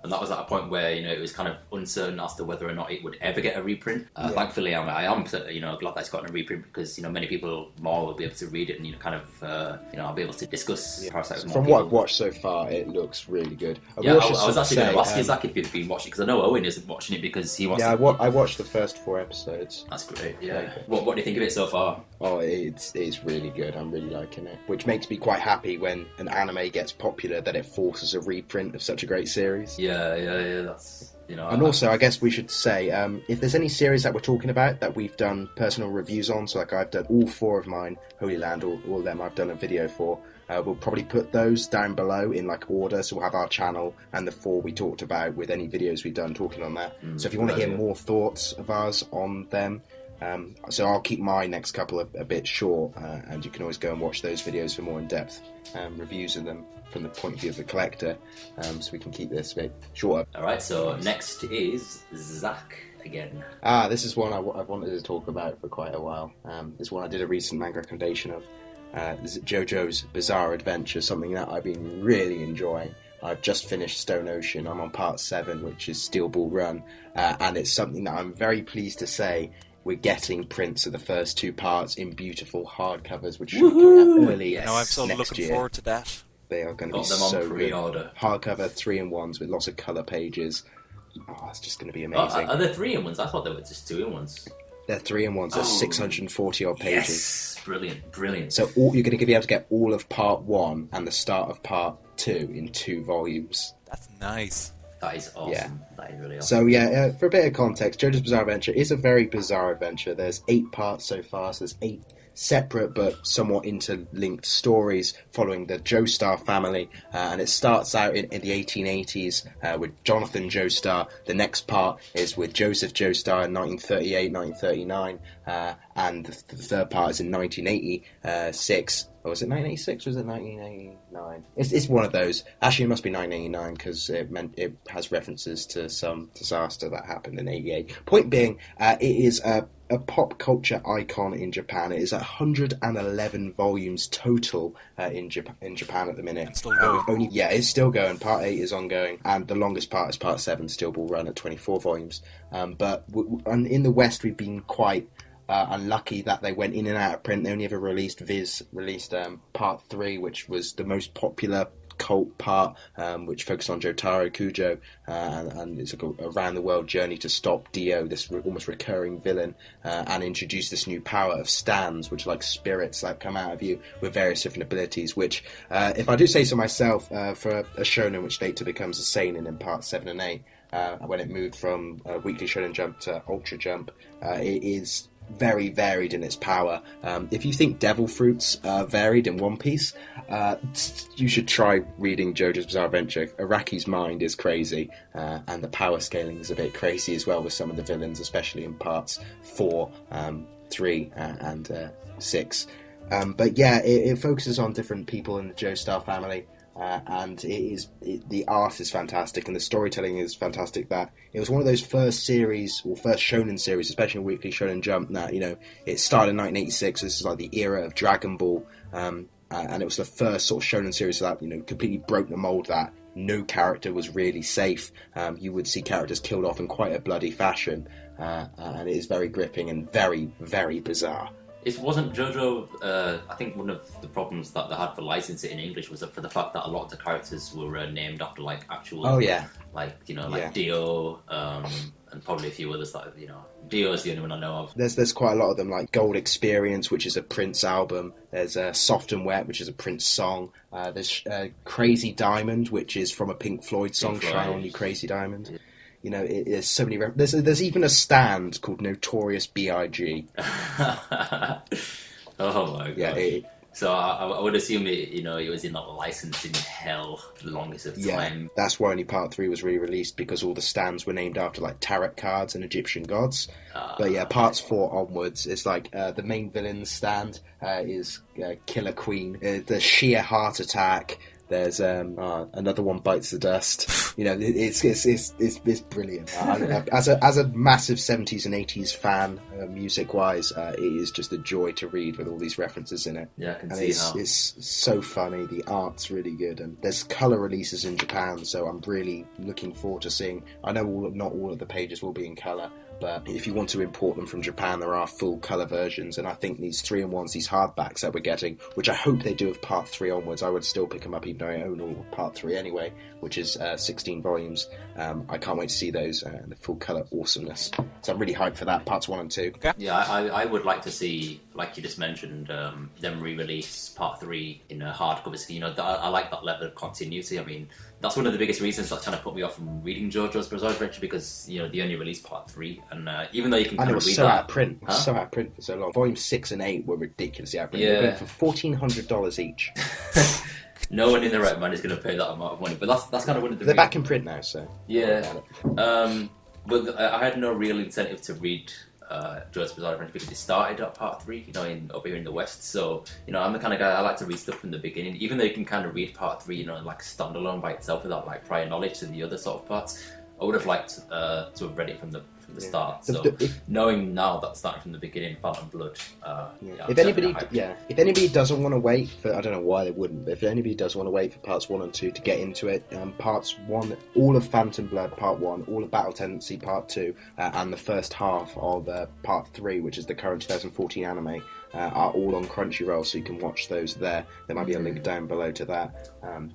[SPEAKER 4] And that was at a point where it was kind of uncertain as to whether or not it would ever get a reprint. Thankfully, I am glad that it's gotten a reprint, because many people more will be able to read it, and I'll be able to discuss Parasite with more
[SPEAKER 2] From
[SPEAKER 4] people.
[SPEAKER 2] what I've watched so far, it looks really good.
[SPEAKER 4] I was actually going to ask you, Zach, if you've been watching, because I know Owen isn't watching it because he wants.
[SPEAKER 2] Yeah, I watched the first 4 episodes.
[SPEAKER 4] That's great. Yeah. What do you think of it so far?
[SPEAKER 2] Oh, it's really good. I'm really liking it, which makes me quite happy when an anime gets popular that it forces a reprint of such a great series.
[SPEAKER 4] Yeah. That's
[SPEAKER 2] and also, I guess we should say, if there's any series that we're talking about that we've done personal reviews on, so like I've done all 4 of mine, Holyland, all of them I've done a video for, we'll probably put those down below in like order, so we'll have our channel and the 4 we talked about with any videos we've done talking on that. So if you want to hear more thoughts of ours on them, so I'll keep my next couple a bit short, and you can always go and watch those videos for more in-depth reviews of them from the point of view of the collector, so we can keep this a bit shorter.
[SPEAKER 4] Alright, so next is Zach again.
[SPEAKER 2] This is one I've wanted to talk about for quite a while. This is one I did a recent manga recommendation of. This is Jojo's Bizarre Adventure, something that I've been really enjoying. I've just finished Stone Ocean. I'm on part 7, which is Steel Ball Run, and it's something that I'm very pleased to say we're getting prints of the first 2 parts in beautiful hardcovers, which should be coming out early
[SPEAKER 3] I'm so
[SPEAKER 2] next
[SPEAKER 3] looking
[SPEAKER 2] year.
[SPEAKER 3] forward to that.
[SPEAKER 2] They are going to be
[SPEAKER 4] Got them on
[SPEAKER 2] so
[SPEAKER 4] pre-order.
[SPEAKER 2] good. Hardcover 3-in-1s with lots of colour pages. Oh, it's just going to be
[SPEAKER 4] Oh,
[SPEAKER 2] amazing.
[SPEAKER 4] are there 3-in-1s? I thought they were just 2-in-1s.
[SPEAKER 2] They're 3-in-1s. They're 640 odd pages.
[SPEAKER 4] Yes, brilliant.
[SPEAKER 2] So you're going to be able to get all of part 1 and the start of part 2 in 2 volumes.
[SPEAKER 3] That's nice.
[SPEAKER 4] That is awesome.
[SPEAKER 2] Yeah.
[SPEAKER 4] That is really awesome.
[SPEAKER 2] So yeah, for a bit of context, JoJo's Bizarre Adventure is a very bizarre adventure. There's 8 parts so far, so there's 8 separate but somewhat interlinked stories following the Joestar family, and it starts out in the 1880s with Jonathan Joestar. The next part is with Joseph Joestar in 1938, 1939, and the third part is in 1986. Or was it 1986 or was it 1989? It's one of those. Actually, it must be 1989 because it has references to some disaster that happened in 88. Point being, it is a pop culture icon in Japan. It is 111 volumes total in Japan at the minute.
[SPEAKER 3] And still going.
[SPEAKER 2] It's still going. Part 8 is ongoing, and the longest part is Part 7, still will run at 24 volumes. But in the West, we've been quite unlucky that they went in and out of print. They only ever released Part 3, which was the most popular cult part, which focused on Jotaro Kujo, and it's like a around the world journey to stop Dio, this almost recurring villain, and introduce this new power of stands, which are like spirits that come out of you with various different abilities, which, if I do say so myself, for a shonen which later becomes a seinen in Part 7 and 8, when it moved from Weekly Shonen Jump to Ultra Jump, it is very varied in its power. If you think devil fruits are varied in One Piece, you should try reading JoJo's Bizarre Adventure. Araki's mind is crazy, and the power scaling is a bit crazy as well with some of the villains, especially in parts 4, 3, and 6. But yeah, it focuses on different people in the Joestar family. And the art is fantastic and the storytelling is fantastic. That it was one of those first shonen series, especially in Weekly Shonen Jump, that, it started in 1986. This is like the era of Dragon Ball, and it was the first sort of shonen series that completely broke the mold, that no character was really safe. You would see characters killed off in quite a bloody fashion, and it is very gripping and very, very bizarre.
[SPEAKER 4] It wasn't JoJo. I think one of the problems that they had for licensing in English was for the fact that a lot of the characters were named after like actual.
[SPEAKER 2] Oh yeah.
[SPEAKER 4] Dio, and probably a few others that Dio is the only one I know of.
[SPEAKER 2] There's quite a lot of them, like Gold Experience, which is a Prince album. There's Soft and Wet, which is a Prince song. There's Crazy Diamond, which is from a Pink Floyd song, Shine On You Crazy Diamond. Yeah. There's so many. There's even a stand called Notorious B.I.G.
[SPEAKER 4] Oh my god!
[SPEAKER 2] Yeah.
[SPEAKER 4] So I would assume it was in that licensing hell for the longest of time.
[SPEAKER 2] Yeah, that's why only Part 3 was re-released, because all the stands were named after like tarot cards and Egyptian gods. But yeah, Parts 4 onwards, it's like the main villain's stand is Killer Queen. The sheer heart attack. There's another one bites the dust. It's brilliant. As a massive 70s and 80s fan, music wise, it is just a joy to read with all these references in it.
[SPEAKER 4] Yeah, I can
[SPEAKER 2] and
[SPEAKER 4] see how.
[SPEAKER 2] It's so funny. The art's really good, and there's colour releases in Japan, so I'm really looking forward to seeing. I know not all of the pages will be in colour, but if you want to import them from Japan, there are full colour versions, and I think these 3-in-1s, these hardbacks that we're getting, which I hope they do with Part 3 onwards, I would still pick them up even though I own all Part 3 anyway, which is 16 volumes. I can't wait to see those, the full colour awesomeness. So I'm really hyped for that, Parts 1 and 2.
[SPEAKER 3] Okay.
[SPEAKER 4] Yeah, I would like to see, like you just mentioned, them re-release Part 3 in a hardcover. I like that level of continuity. I mean, that's one of the biggest reasons that kind of put me off from reading JoJo's Bizarre Adventure, because they only released Part 3, and even though you can kind of read
[SPEAKER 2] so
[SPEAKER 4] that,
[SPEAKER 2] out of print, so out of print for so long. Volumes 6 and 8 were ridiculously out of print.
[SPEAKER 4] Yeah.
[SPEAKER 2] They went for $1,400 each.
[SPEAKER 4] no one in their right mind is going to pay that amount of money. But that's kind of one of the.
[SPEAKER 2] They're back in print now, so
[SPEAKER 4] yeah. But I had no real incentive to read JoJo's Bizarre Adventure because it started at Part 3, up here in the West. So, I'm the kind of guy, I like to read stuff from the beginning, even though you can kind of read Part 3, like standalone by itself without like prior knowledge to the other sort of parts. I would have liked to have read it from from the start.
[SPEAKER 2] The-
[SPEAKER 4] So
[SPEAKER 2] the- if-
[SPEAKER 4] knowing now that starting from the beginning, Phantom Blood.
[SPEAKER 2] Yeah.
[SPEAKER 4] I'm
[SPEAKER 2] If anybody,
[SPEAKER 4] definitely hyped.
[SPEAKER 2] if anybody doesn't want to wait for, I don't know why they wouldn't, but if anybody does want to wait for parts 1 and 2 to get into it, parts 1, all of Phantom Blood Part 1, all of Battle Tendency Part 2, and the first half of Part 3, which is the current 2014 anime, are all on Crunchyroll, so you can watch those there. There might be a link down below to that, and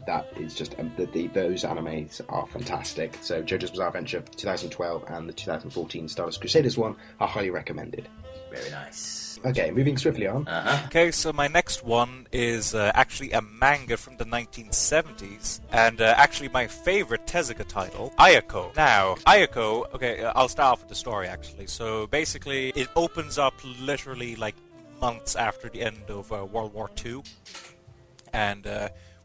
[SPEAKER 2] that is just those animes are fantastic. So JoJo's Bizarre Adventure 2012 and the 2014 Stardust Crusaders one are highly recommended.
[SPEAKER 4] Very nice.
[SPEAKER 2] Okay, moving swiftly on.
[SPEAKER 3] Okay, so my next one is actually a manga from the 1970s, and actually my favorite Tezuka title, Ayako. Now, Ayako, okay, I'll start off with the story actually. So basically, it opens up literally like months after the end of World War II, and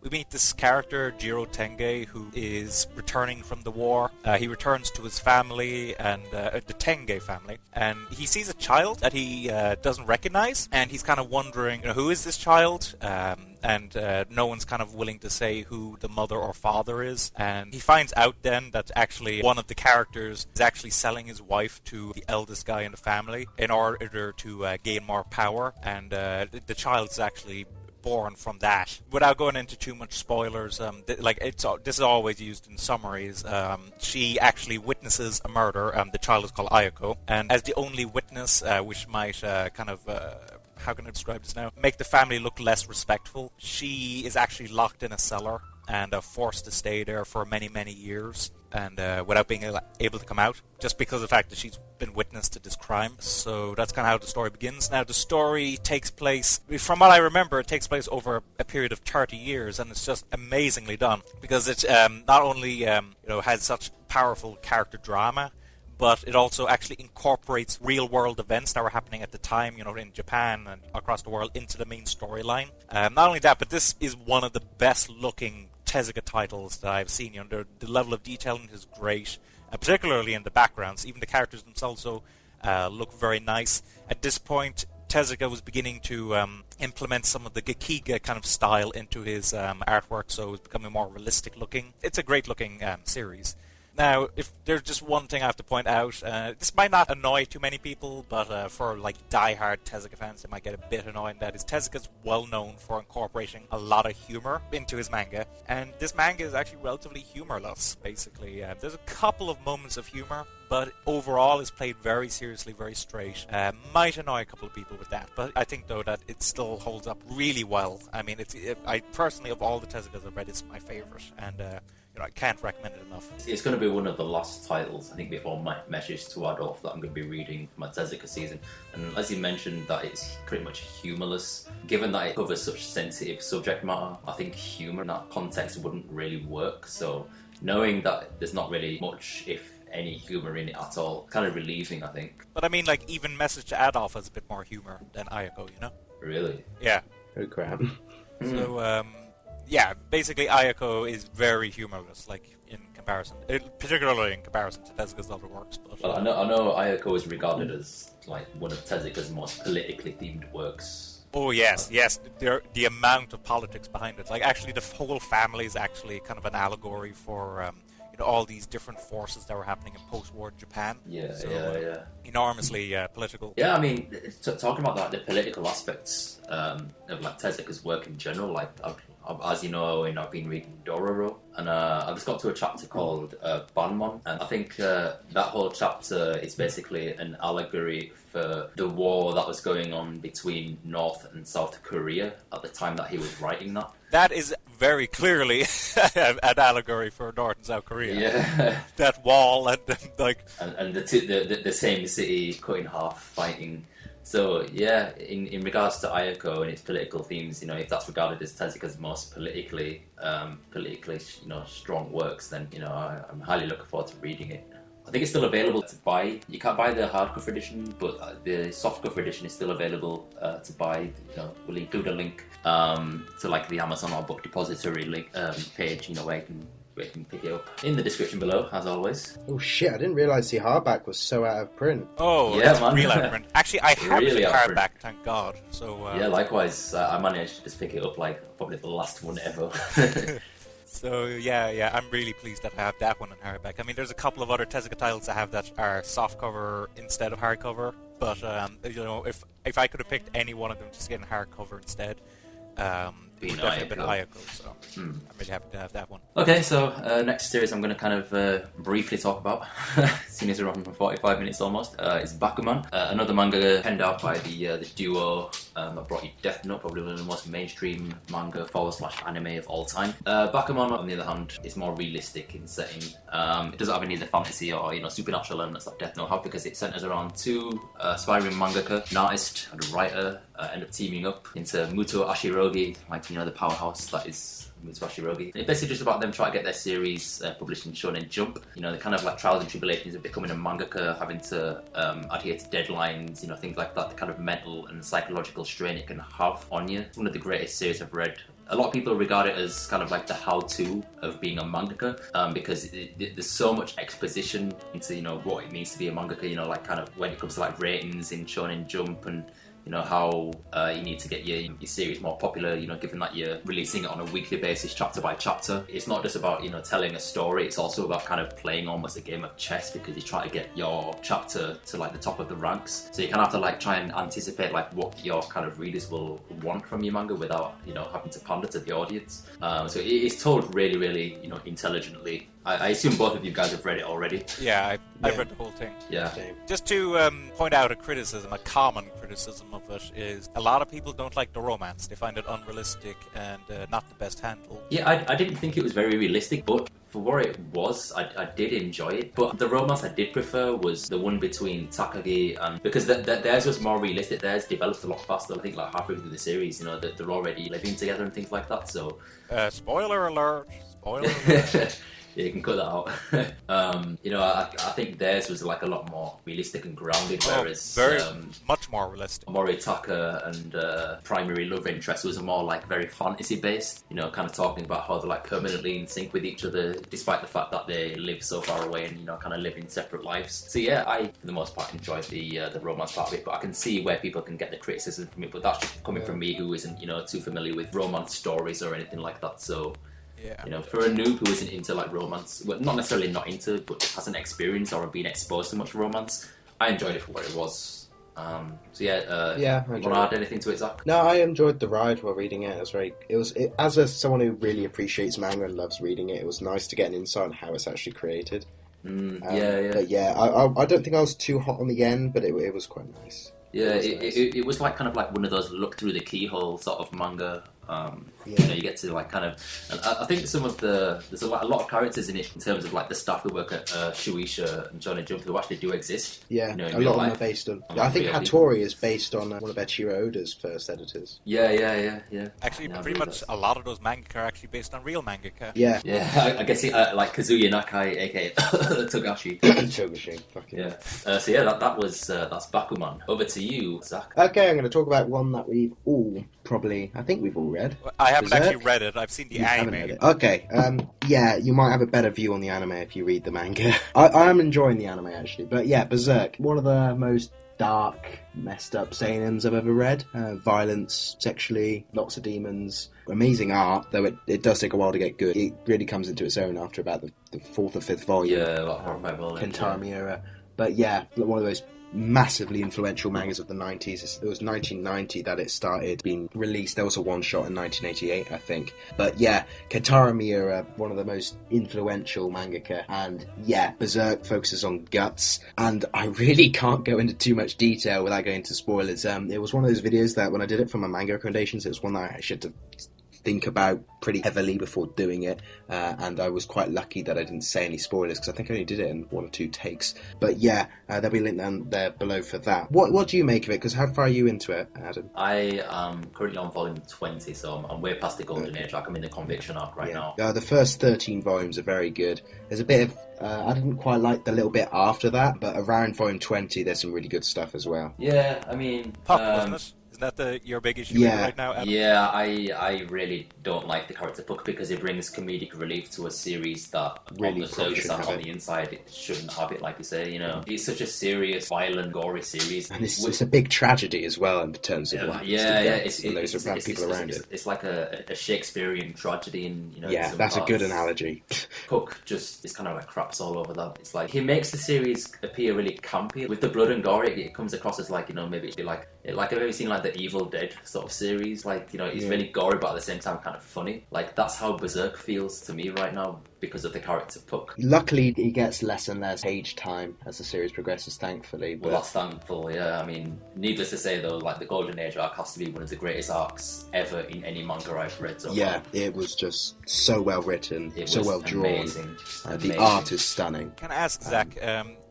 [SPEAKER 3] we meet this character, Jiro Tenge, who is returning from the war. He returns to his family, and the Tenge family, and he sees a child that he doesn't recognize, and he's kind of wondering, who is this child? And no one's kind of willing to say who the mother or father is. And he finds out then that actually one of the characters is actually selling his wife to the eldest guy in the family in order to gain more power, and the child is actually born from that. Without going into too much spoilers, this is always used in summaries. She actually witnesses a murder. The child is called Ayako, and as the only witness, which might how can I describe this now? Make the family look less respectful. She is actually locked in a cellar and forced to stay there for many, many years, and without being able to come out, just because of the fact that she's been witness to this crime. So that's kind of how the story begins. Now, the story takes place, from what I remember, it takes place over a period of 30 years, and it's just amazingly done, because it not only has such powerful character drama, but it also actually incorporates real-world events that were happening at the time, in Japan and across the world, into the main storyline. Not only that, but this is one of the best-looking Tezuka titles that I've seen. The level of detail in it is great, particularly in the backgrounds. Even the characters themselves look very nice. At this point, Tezuka was beginning to implement some of the Gekiga kind of style into his artwork, so it was becoming more realistic-looking. It's a great-looking series. Now, if there's just one thing I have to point out, this might not annoy too many people, but for die-hard Tezuka fans, it might get a bit annoying. That is, Tezuka's well known for incorporating a lot of humor into his manga, and this manga is actually relatively humorless, basically. There's a couple of moments of humor, but overall it's played very seriously, very straight. Might annoy a couple of people with that, but I think, though, that it still holds up really well. I mean, I personally, of all the Tezukas I've read, it's my favorite, and I can't recommend it enough.
[SPEAKER 4] It's going to be one of the last titles, I think, before my message to Adolf that I'm going to be reading for my Tezuka season. And as you mentioned, that it's pretty much humorless. Given that it covers such sensitive subject matter, I think humor in that context wouldn't really work. So knowing that there's not really much, if any, humor in it at all, kind of relieving, I think.
[SPEAKER 3] But I mean, even Message to Adolf has a bit more humor than Ayako,
[SPEAKER 4] Really?
[SPEAKER 3] Yeah.
[SPEAKER 2] Oh crap.
[SPEAKER 3] So, yeah, basically Ayako is very humorless, in comparison, particularly in comparison to Tezuka's other works. But,
[SPEAKER 4] Well, I know Ayako is regarded as one of Tezuka's most politically themed works.
[SPEAKER 3] Oh yes, the amount of politics behind it. Actually, the whole family is actually kind of an allegory for all these different forces that were happening in post-war Japan.
[SPEAKER 4] Yeah.
[SPEAKER 3] Enormously political.
[SPEAKER 4] Yeah, I mean, talking about the political aspects of Tezuka's work in general, as you know, I've been reading Dororo, and I just got to a chapter called Banmon, and I think that whole chapter is basically an allegory for the war that was going on between North and South Korea at the time that he was writing that.
[SPEAKER 3] That is very clearly an allegory for North and South Korea.
[SPEAKER 4] Yeah.
[SPEAKER 3] That wall and
[SPEAKER 4] and the same city cut in half fighting. So yeah, in regards to Ayako and its political themes, if that's regarded as Tezuka's most politically strong works, then I'm highly looking forward to reading it. I think it's still available to buy. You can't buy the hardcover edition, but the softcover edition is still available to buy. We'll include a link to the Amazon or Book Depository link page, where you can pick it up in the description below, as always.
[SPEAKER 2] Oh shit, I didn't realise the hardback was so out of print.
[SPEAKER 3] Oh,
[SPEAKER 4] yeah,
[SPEAKER 3] it's
[SPEAKER 4] man.
[SPEAKER 3] real out of print. Actually, I have
[SPEAKER 4] Really
[SPEAKER 3] it
[SPEAKER 4] out of print.
[SPEAKER 3] hardback, thank God. So
[SPEAKER 4] Yeah, likewise. I managed to just pick it up probably the last one ever.
[SPEAKER 3] So yeah, I'm really pleased that I have that one in hardback. I mean, there's a couple of other Tezuka titles I have that are softcover instead of hardcover, but if I could have picked any one of them just getting hardcover instead, it would definitely have been Ayako. So I'm really happy to have that one.
[SPEAKER 4] Okay, so next series I'm going to kind of briefly talk about, seeing as we're on for 45 minutes almost, is Bakuman, another manga penned out by the duo that brought you Death Note, probably one of the most mainstream manga / anime of all time. Bakuman, on the other hand, is more realistic in setting. It doesn't have any of the fantasy or supernatural elements that Death Note have, because it centers around two aspiring mangaka, an artist and a writer, end up teaming up into Muto Ashirogi, the powerhouse that is Muto Ashirogi. It's basically just about them trying to get their series published in Shonen Jump. The kind of like trials and tribulations of becoming a mangaka, having to adhere to deadlines, things like that, the kind of mental and psychological strain it can have on you. It's one of the greatest series I've read. A lot of people regard it as kind of like the how-to of being a mangaka, because there's so much exposition into what it means to be a mangaka, like kind of when it comes to like ratings in Shonen Jump, and how you need to get your series more popular, given that you're releasing it on a weekly basis, chapter by chapter. It's not just about, telling a story, it's also about kind of playing almost a game of chess, because you try to get your chapter to like the top of the ranks. So you kind of have to like try and anticipate like what your kind of readers will want from your manga without, having to pander to the audience. So it's told really, really, intelligently. I assume both of you guys have read it already.
[SPEAKER 3] Yeah, I've read the whole thing.
[SPEAKER 4] Yeah.
[SPEAKER 3] Just to point out a common criticism of it is a lot of people don't like the romance. They find it unrealistic and not the best handled.
[SPEAKER 4] Yeah, I didn't think it was very realistic, but for what it was, I did enjoy it. But the romance I did prefer was the one between Takagi and... Because theirs was more realistic. Theirs developed a lot faster. I think like halfway through the series, that they're already living together and things like that, so...
[SPEAKER 3] Spoiler alert! Spoiler alert!
[SPEAKER 4] Yeah, you can cut that out. I think theirs was like a lot more realistic and grounded, whereas
[SPEAKER 3] much more realistic.
[SPEAKER 4] Moritaka and primary love interest was more like very fantasy based. Kind of talking about how they're like permanently in sync with each other, despite the fact that they live so far away and kind of live in separate lives. So yeah, I for the most part enjoyed the romance part of it, but I can see where people can get the criticism from it. But that's just coming from me, who isn't too familiar with romance stories or anything like that. So.
[SPEAKER 3] Yeah.
[SPEAKER 4] For a noob who isn't into like romance, well, not necessarily not into, but just hasn't experienced or been exposed to much romance, I enjoyed it for what it was. I want to add anything to it, Zach?
[SPEAKER 2] No, I enjoyed the ride while reading it. Someone who really appreciates manga and loves reading it, it was nice to get an insight on how it's actually created. But yeah, I don't think I was too hot on the end, but it was quite nice.
[SPEAKER 4] Yeah, it was like kind of like one of those look through the keyhole sort of manga. You get to like kind of, and I think there's a lot of characters in it in terms of like the staff who work at Shueisha and Shonen Jump who actually do exist.
[SPEAKER 2] Yeah,
[SPEAKER 4] in
[SPEAKER 2] a
[SPEAKER 4] real
[SPEAKER 2] lot
[SPEAKER 4] life.
[SPEAKER 2] of them are based on. I think Hattori is based on one of Eiichiro Oda's first editors.
[SPEAKER 4] Yeah.
[SPEAKER 3] Actually, pretty much a lot of those mangaka are actually based on real mangaka.
[SPEAKER 2] Yeah.
[SPEAKER 4] I guess like Kazuya Nakai, aka Togashi.
[SPEAKER 2] Togashi, fucking.
[SPEAKER 4] Yeah. That's Bakuman. Over to you, Zach.
[SPEAKER 2] Okay, I'm going to talk about one that we've all read.
[SPEAKER 3] I haven't
[SPEAKER 2] Berserk?
[SPEAKER 3] actually read it. I've seen the anime.
[SPEAKER 2] Okay, yeah, you might have a better view on the anime if you read the manga. I am enjoying the anime actually, but yeah, Berserk, one of the most dark, messed up seinens I've ever read. Violence, sexually, lots of demons, amazing art, though it does take a while to get good. It really comes into its own after about the fourth or fifth volume.
[SPEAKER 4] Yeah, like
[SPEAKER 2] Kentaro Miura. But yeah, one of those massively influential mangas of the 90s. It was 1990 that it started being released. There was a one-shot in 1988, I think. But yeah, Kentaro Miura, one of the most influential mangaka. And yeah, Berserk focuses on guts. And I really can't go into too much detail without going into spoilers. It was one of those videos that when I did it for my manga recommendations, it was one that I should have think about pretty heavily before doing it, and I was quite lucky that I didn't say any spoilers because I think I only did it in 1 or 2 takes. But yeah, there'll be a link down there below for that. What do you make of it? Because how far are you into it, Adam?
[SPEAKER 4] I am currently on volume 20, so I'm way past the golden age. I'm in the conviction arc right now.
[SPEAKER 2] The first 13 volumes are very good. There's a bit of I didn't quite like the little bit after that, but around volume 20 there's some really good stuff as well.
[SPEAKER 4] Yeah, I mean...
[SPEAKER 3] Puck, wasn't it? Isn't that your big issue
[SPEAKER 2] Yeah.
[SPEAKER 3] right now, Adam?
[SPEAKER 4] Yeah, I really don't like the character Puck because it brings comedic relief to a series that
[SPEAKER 2] Really
[SPEAKER 4] on the
[SPEAKER 2] probably
[SPEAKER 4] surface
[SPEAKER 2] shouldn't
[SPEAKER 4] and
[SPEAKER 2] have
[SPEAKER 4] on
[SPEAKER 2] it.
[SPEAKER 4] the inside it shouldn't have it, like you say, you know. It's such a serious, violent, gory series.
[SPEAKER 2] And it's a big tragedy as well in terms of what happens to deaths and those around people around it.
[SPEAKER 4] It's like a Shakespearean tragedy, and you know.
[SPEAKER 2] Yeah,
[SPEAKER 4] some
[SPEAKER 2] that's a good
[SPEAKER 4] parts.
[SPEAKER 2] analogy.
[SPEAKER 4] Puck just is kind of like craps all over that. It's like he makes the series appear really campy with the blood and gore. It comes across as like, you know, maybe it'd be like I've ever seen like the Evil Dead sort of series. Like, you know, it's really gory but at the same time kind of funny. Like that's how Berserk feels to me right now because of the character Puck.
[SPEAKER 2] Luckily, he gets less and less page time as the series progresses, thankfully.
[SPEAKER 4] Well, that's thankful, yeah. I mean, needless to say though, like the Golden Age arc has to be one of the greatest arcs ever in any manga I've read so
[SPEAKER 2] yeah,
[SPEAKER 4] far.
[SPEAKER 2] it was just so well written,
[SPEAKER 4] It
[SPEAKER 2] so
[SPEAKER 4] was
[SPEAKER 2] well drawn.
[SPEAKER 4] amazing.
[SPEAKER 2] The
[SPEAKER 4] Amazing.
[SPEAKER 2] art is stunning.
[SPEAKER 3] Can I ask, Zach,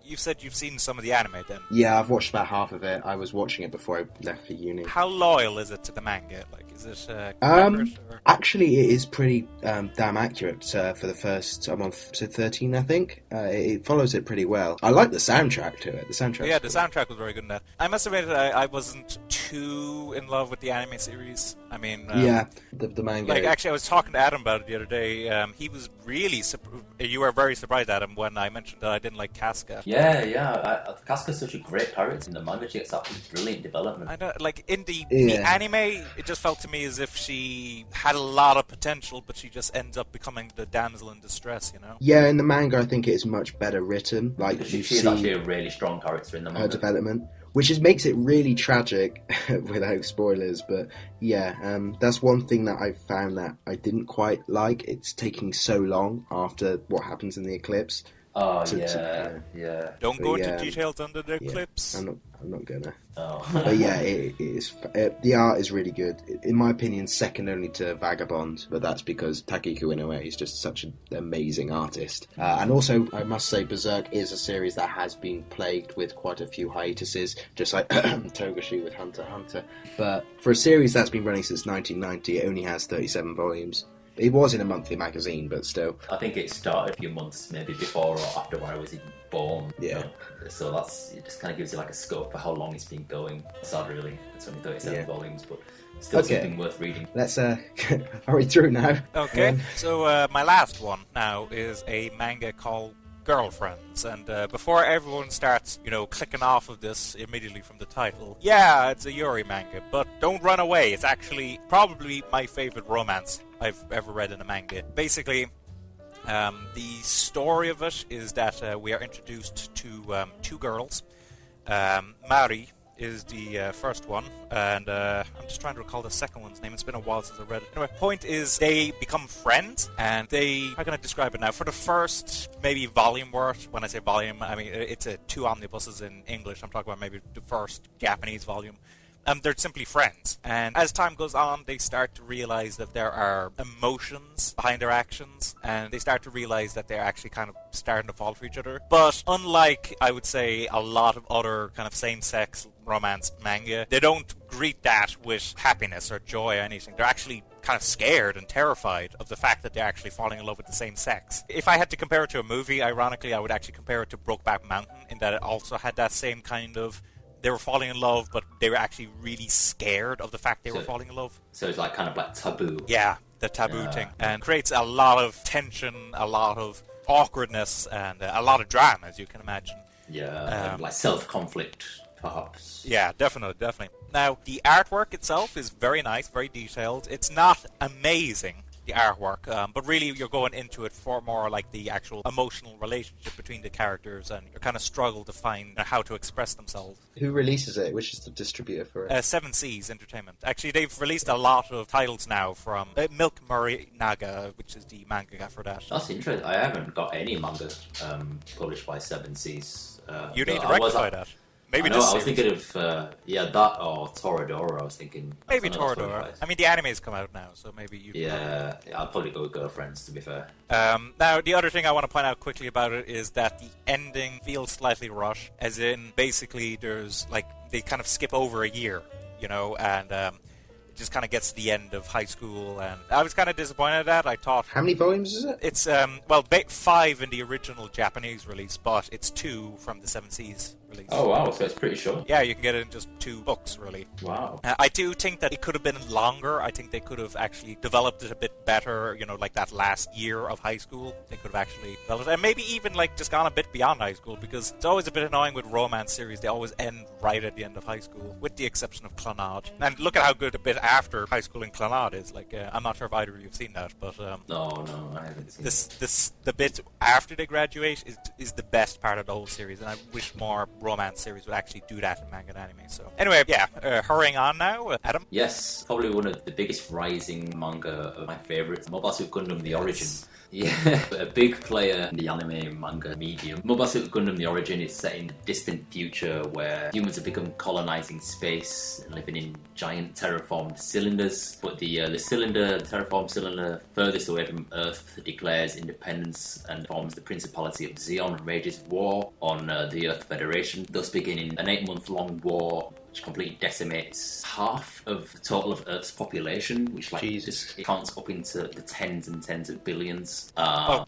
[SPEAKER 3] you said you've seen some of the anime then.
[SPEAKER 2] Yeah, I've watched about half of it. I was watching it before I left for uni.
[SPEAKER 3] How loyal is it to the manga? Like, is it
[SPEAKER 2] Um,
[SPEAKER 3] accurate, or-
[SPEAKER 2] Actually, it is pretty damn accurate for the first, I'm on 13, I think. It follows it pretty well. I like the soundtrack to it. The soundtrack.
[SPEAKER 3] Yeah, the soundtrack was very good in that. I must admit, I wasn't too in love with the anime series. I mean,
[SPEAKER 2] yeah, the manga.
[SPEAKER 3] like actually, I was talking to Adam about it the other day. He was really you were very surprised, Adam, when I mentioned that I didn't like Casca.
[SPEAKER 4] Yeah. Casca's such a great character in the manga. She gets absolutely brilliant development.
[SPEAKER 3] I know, like in the
[SPEAKER 2] Yeah.
[SPEAKER 3] anime, it just felt to me as if she had a lot of potential, but she just ends up becoming the damsel in distress. You know?
[SPEAKER 2] Yeah, in the manga, I think it is much better written. Like
[SPEAKER 4] Because
[SPEAKER 2] you
[SPEAKER 4] she's
[SPEAKER 2] see
[SPEAKER 4] actually a really strong character in the
[SPEAKER 2] her
[SPEAKER 4] manga.
[SPEAKER 2] development, which makes it really tragic without spoilers. But yeah, that's one thing that I found that I didn't quite like. It's taking so long after what happens in the eclipse.
[SPEAKER 4] Oh,
[SPEAKER 2] to-
[SPEAKER 4] yeah.
[SPEAKER 3] Don't
[SPEAKER 2] But
[SPEAKER 3] go
[SPEAKER 2] yeah,
[SPEAKER 3] into details under the
[SPEAKER 2] Yeah,
[SPEAKER 3] clips.
[SPEAKER 2] I'm not gonna.
[SPEAKER 4] Oh.
[SPEAKER 2] But yeah, it is. The art is really good. In my opinion, second only to Vagabond, but that's because Takiko Inoue is just such an amazing artist. And also, I must say, Berserk is a series that has been plagued with quite a few hiatuses, just like Togashi with Hunter x Hunter. But for a series that's been running since 1990, it only has 37 volumes. It was in a monthly magazine, but still.
[SPEAKER 4] I think it started a few months maybe before or after when I was even born. you
[SPEAKER 2] Yeah.
[SPEAKER 4] know. So it just kind of gives you like a scope for how long it's been going. Sad really. It's only 37
[SPEAKER 2] Yeah.
[SPEAKER 4] volumes, but still
[SPEAKER 2] Okay.
[SPEAKER 4] something worth reading.
[SPEAKER 2] Let's hurry through now.
[SPEAKER 3] Okay, so my last one now is a manga called Girlfriends, and before everyone starts, clicking off of this immediately from the title, yeah, it's a Yuri manga, but don't run away. It's actually probably my favorite romance I've ever read in a manga. Basically, the story of it is that we are introduced to two girls. Mari is the first one, and I'm just trying to recall the second one's name. It's been a while since I read it. Anyway, point is they become friends, and how can I describe it now? For the first maybe volume worth, when I say volume, I mean it's two omnibuses in English. I'm talking about maybe the first Japanese volume. They're simply friends, and as time goes on, they start to realize that there are emotions behind their actions, and they start to realize that they're actually kind of starting to fall for each other. But unlike, I would say, a lot of other kind of same-sex romance manga, they don't greet that with happiness or joy or anything. They're actually kind of scared and terrified of the fact that they're actually falling in love with the same sex. If I had to compare it to a movie, ironically, I would actually compare it to Brokeback Mountain, in that it also had that same kind of... They were falling in love, but they were actually really scared of the fact they were falling in love.
[SPEAKER 4] So it's like kind of like taboo.
[SPEAKER 3] Yeah, the taboo thing. And creates a lot of tension, a lot of awkwardness, and a lot of drama, as you can imagine.
[SPEAKER 4] Yeah, like self-conflict, perhaps.
[SPEAKER 3] Yeah, definitely. Now, the artwork itself is very nice, very detailed. It's not amazing, the artwork, but really you're going into it for more like the actual emotional relationship between the characters, and you kind of struggle to find how to express themselves.
[SPEAKER 2] Who releases it? Which is the distributor for it?
[SPEAKER 3] Seven Seas Entertainment. Actually, they've released a lot of titles now from Milk Morinaga, which is the mangaka for that.
[SPEAKER 4] That's interesting. I haven't got any manga published by Seven Seas.
[SPEAKER 3] You need to
[SPEAKER 4] I was-
[SPEAKER 3] rectify that. Maybe
[SPEAKER 4] I know,
[SPEAKER 3] this
[SPEAKER 4] I was
[SPEAKER 3] series.
[SPEAKER 4] thinking of that or Toradora. I was thinking
[SPEAKER 3] Maybe
[SPEAKER 4] I don't know if that's
[SPEAKER 3] Toradora.
[SPEAKER 4] what it
[SPEAKER 3] I mean, the anime's come out now, so maybe you...
[SPEAKER 4] is. Yeah, I'll probably go with Girlfriends, to be fair.
[SPEAKER 3] Now, the other thing I want to point out quickly about it is that the ending feels slightly rushed, as in, basically, there's, like, they kind of skip over a year, and it just kind of gets to the end of high school, and I was kind of disappointed at that. I thought
[SPEAKER 2] How many volumes is it?
[SPEAKER 3] it's 5 in the original Japanese release, but it's 2 from the Seven Seas release.
[SPEAKER 4] Oh wow, so it's pretty short.
[SPEAKER 3] Yeah, you can get it in just 2 books, really.
[SPEAKER 4] Wow.
[SPEAKER 3] I do think that it could have been longer. I think they could have actually developed it a bit better, like that last year of high school. They could have actually developed it. And maybe even just gone a bit beyond high school, because it's always a bit annoying with romance series. They always end right at the end of high school, with the exception of Clannad. And look at how good a bit after high school in Clannad is. I'm not sure if either of you have seen that, but
[SPEAKER 4] No, I haven't seen it.
[SPEAKER 3] the bit after they graduate is the best part of the whole series, and I wish more romance series would actually do that in manga and anime. So anyway, hurrying on now, Adam.
[SPEAKER 4] Yes, probably one of the biggest rising manga of my favourites, Mobile Suit Gundam: The Origin. Yeah, a big player in the anime manga medium. Mobile Suit Gundam: The Origin is set in the distant future where humans have become colonizing space and living in giant terraformed cylinders. But the terraformed cylinder furthest away from Earth declares independence and forms the Principality of Zeon and wages war on the Earth Federation, thus beginning an 8-month-long war which completely decimates half of the total of Earth's population, which just counts up into the tens and tens of billions.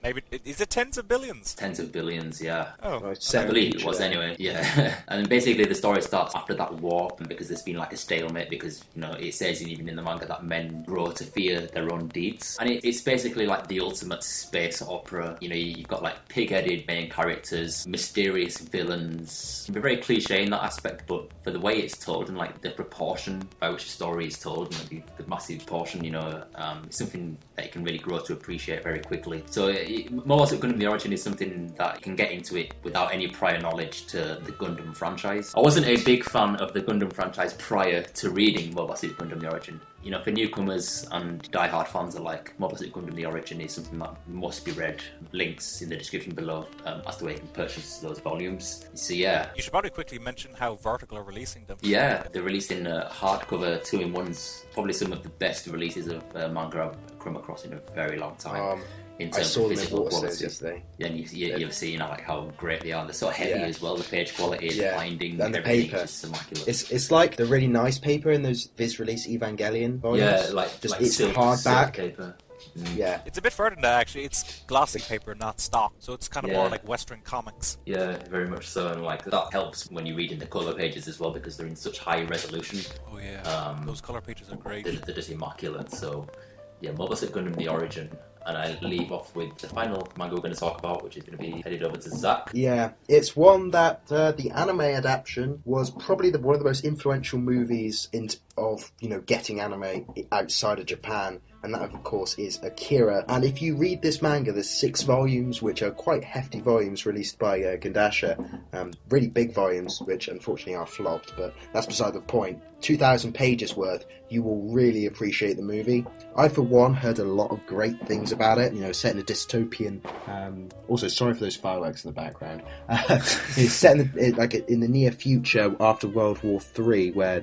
[SPEAKER 3] Maybe is it tens of billions?
[SPEAKER 4] Tens of billions, yeah.
[SPEAKER 3] Oh,
[SPEAKER 4] I believe it was anyway. Yeah, and basically the story starts after that war because there's been a stalemate because it says even in the manga that men grow to fear their own deeds, and it's basically the ultimate space opera. You've got pig-headed main characters, mysterious villains. It can be very cliche in that aspect, but for the way it's told and the proportion by which the story is told, the massive portion, it's something that you can really grow to appreciate very quickly. So Mobile Suit Gundam: The Origin is something that you can get into it without any prior knowledge to the Gundam franchise. I wasn't a big fan of the Gundam franchise prior to reading Mobile Suit Gundam: The Origin. For newcomers and die-hard fans alike, Mobile Suit Gundam: The Origin is something that must be read. Links in the description below as to where you can purchase those volumes. So yeah.
[SPEAKER 3] You should probably quickly mention how Vertical are releasing them.
[SPEAKER 4] Yeah, they're released in hardcover 2-in-1s. Probably some of the best releases of manga I've come across in a very long time. In terms
[SPEAKER 2] I saw
[SPEAKER 4] of
[SPEAKER 2] them in
[SPEAKER 4] physical
[SPEAKER 2] Waterstones
[SPEAKER 4] quality.
[SPEAKER 2] yesterday.
[SPEAKER 4] Yeah, and you've seen how great they are. They're so heavy as well. The page quality, the binding,
[SPEAKER 2] and the
[SPEAKER 4] everything
[SPEAKER 2] paper.
[SPEAKER 4] is just immaculate.
[SPEAKER 2] It's like the really nice paper in those Viz release Evangelion volumes.
[SPEAKER 4] Yeah,
[SPEAKER 2] it's
[SPEAKER 4] silk
[SPEAKER 2] hardback
[SPEAKER 4] paper.
[SPEAKER 2] Yeah,
[SPEAKER 3] it's a bit further than that actually. It's glossy paper, not stock, so it's kind of more like Western comics.
[SPEAKER 4] Yeah, very much so, and that helps when you read in the color pages as well because they're in such high resolution.
[SPEAKER 3] Oh yeah, those color pages are great.
[SPEAKER 4] They're just immaculate. So yeah, Mobile Suit Gundam: The Origin. And I leave off with the final manga we're going to talk about, which is going to be headed over to Zach.
[SPEAKER 2] Yeah, it's one that the anime adaptation was probably one of the most influential movies of getting anime outside of Japan. And that, of course, is Akira. And if you read this manga, there's 6 volumes, which are quite hefty volumes released by Gundasha. Really big volumes, which unfortunately are flopped, but that's beside the point. 2,000 pages worth. You will really appreciate the movie. I, for one, heard a lot of great things about it. Set in a dystopian. Also, sorry for those fireworks in the background. It's set in the near future after World War III, where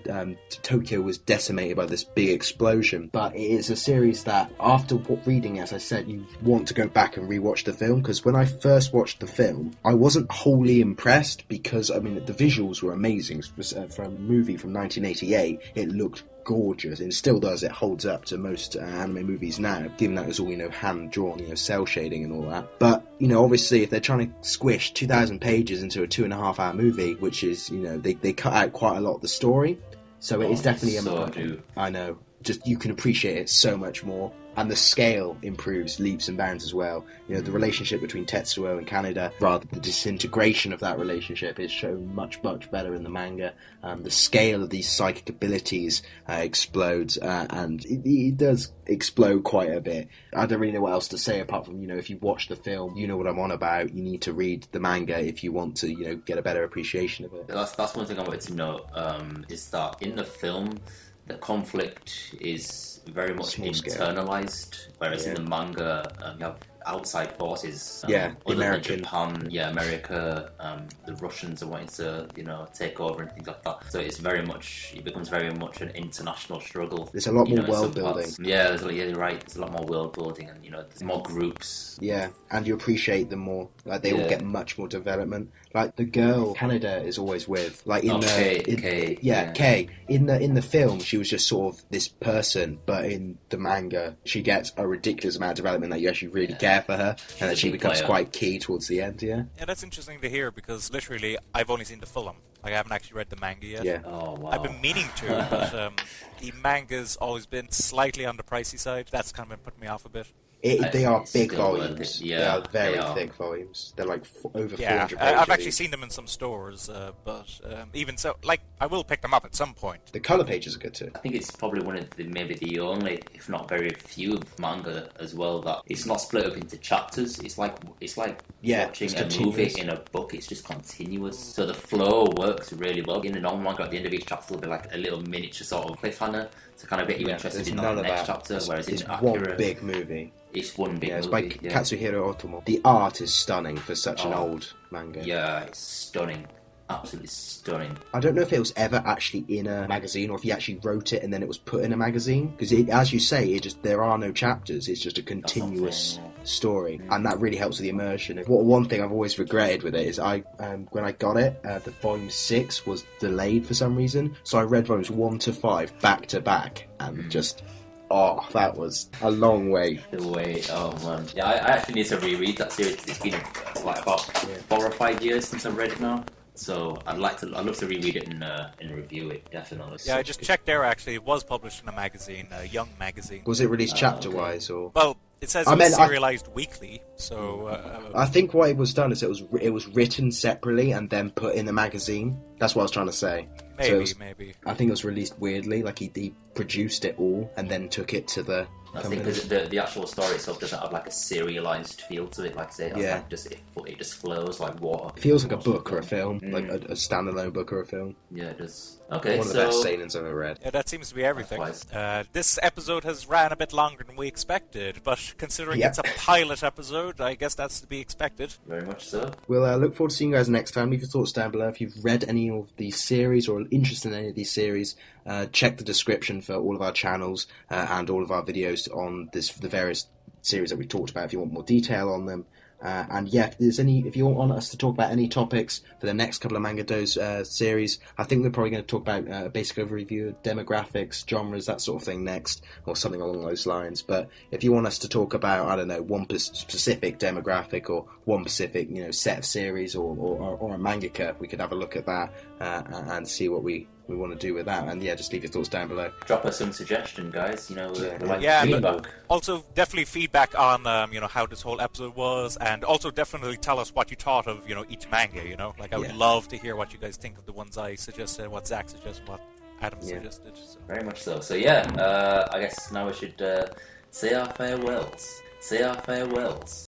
[SPEAKER 2] Tokyo was decimated by this big explosion. But it is a series that, after reading it, as I said, you want to go back and rewatch the film. Because when I first watched the film, I wasn't wholly impressed because the visuals were amazing for a movie from 1988. It looked gorgeous, and still does. It holds up to most anime movies now, given that it was all hand drawn, cell shading and all that. But obviously, if they're trying to squish 2,000 pages into a 2.5-hour movie, which is they cut out quite a lot of the story, so it is definitely I know. Just you can appreciate it so much more, and the scale improves leaps and bounds as well. The relationship between Tetsuo and Kaneda, rather the disintegration of that relationship, is shown much better in the manga. The scale of these psychic abilities explodes, and it does explode quite a bit. I don't really know what else to say apart from if you watch the film, you know what I'm on about. You need to read the manga if you want to get a better appreciation of it.
[SPEAKER 4] That's one thing I wanted to note, is that in the film, the conflict is very much internalized, whereas in the manga, you have outside forces.
[SPEAKER 2] The
[SPEAKER 4] other than
[SPEAKER 2] American.
[SPEAKER 4] Japan, America, the Russians are wanting to, take over and things like that. So it becomes very much an international struggle.
[SPEAKER 2] There's a lot more
[SPEAKER 4] in some
[SPEAKER 2] world building.
[SPEAKER 4] parts. Yeah, you're right. There's a lot more world building, and there's more groups.
[SPEAKER 2] Yeah, and you appreciate them more. Like they all get much more development. Like the girl Canada is always with, like in Kay. In the film, she was just sort of this person, but in the manga, she gets a ridiculous amount of development that you actually really care for her, and that she becomes quite key towards the end. Yeah,
[SPEAKER 3] that's interesting to hear because literally I've only seen the film. Like I haven't actually read the manga yet.
[SPEAKER 2] Yeah.
[SPEAKER 4] Oh wow.
[SPEAKER 3] I've been meaning to, but the manga's always been slightly on the pricey side. That's kind of been putting me off a bit.
[SPEAKER 2] They are big
[SPEAKER 4] still
[SPEAKER 2] volumes.
[SPEAKER 4] Yeah,
[SPEAKER 2] they are very
[SPEAKER 4] they are.
[SPEAKER 2] thick volumes. They're like over 400 pages.
[SPEAKER 3] I've actually seen them in some stores, but even so, like I will pick them up at some point.
[SPEAKER 2] The color pages are good too.
[SPEAKER 4] I think it's probably one of maybe the only, if not very few, manga as well that it's not split up into chapters. It's like watching a movie in a book. It's just continuous. So the flow works really well. In a normal manga, at the end of each chapter, there'll be like a little miniature sort of cliffhanger to kind of get you interested in the next chapter. Whereas
[SPEAKER 2] it's
[SPEAKER 4] in
[SPEAKER 2] one
[SPEAKER 4] Akira,
[SPEAKER 2] big movie.
[SPEAKER 4] It's one big movie.
[SPEAKER 2] It's by Katsuhiro Otomo. The art is stunning for such an old manga.
[SPEAKER 4] Yeah, it's stunning. Absolutely stunning.
[SPEAKER 2] I don't know if it was ever actually in a magazine or if he actually wrote it and then it was put in a magazine. Because as you say, there are no chapters. It's just a continuous story, and that really helps with the immersion. One thing I've always regretted with it is when I got it, the volume 6 was delayed for some reason, so I read volumes 1 to 5 back to back, and just that was a long wait.
[SPEAKER 4] The wait, oh man. Yeah, I actually need to reread that series. It's been like about 4 or 5 years since I've read it now. So I'd love to reread it and review it, definitely.
[SPEAKER 3] Yeah, I just checked there actually. It was published in a magazine, a young magazine.
[SPEAKER 2] Was it released chapter-wise or?
[SPEAKER 3] Well, it says it was serialized weekly, so...
[SPEAKER 2] I think what it was done is it was written separately and then put in the magazine. That's what I was trying to say.
[SPEAKER 3] Maybe.
[SPEAKER 2] I think it was released weirdly, like he produced it all and then took it to the...
[SPEAKER 4] I think because the actual story itself doesn't have like a serialized feel to it, like I say, it just flows like water.
[SPEAKER 2] It feels like a book or a film, like a standalone book or a film.
[SPEAKER 4] Yeah, it does. Okay,
[SPEAKER 2] one of the best seinens I've ever read.
[SPEAKER 3] Yeah, that seems to be everything. This episode has ran a bit longer than we expected, but considering it's a pilot episode, I guess that's to be expected.
[SPEAKER 4] Very much so.
[SPEAKER 2] We'll look forward to seeing you guys next time. Leave your thoughts down below. If you've read any of these series or are interested in any of these series, check the description for all of our channels and all of our videos on the various series that we talked about if you want more detail on them. If you want us to talk about any topics for the next couple of MangaDose series, I think we're probably going to talk about a basic overview of demographics, genres, that sort of thing next, or something along those lines. But if you want us to talk about, I don't know, one specific demographic or one specific, set of series or a mangaka, we could have a look at that and see what we want to do with that, and just leave your thoughts down below.
[SPEAKER 4] Drop us some suggestion, guys. We like
[SPEAKER 3] feedback.
[SPEAKER 4] But
[SPEAKER 3] also definitely feedback on how this whole episode was, and also definitely tell us what you thought of each manga. I would love to hear what you guys think of the ones I suggested, what Zach suggested, what Adam suggested. So.
[SPEAKER 4] Very much so. So I guess now we should say our farewells.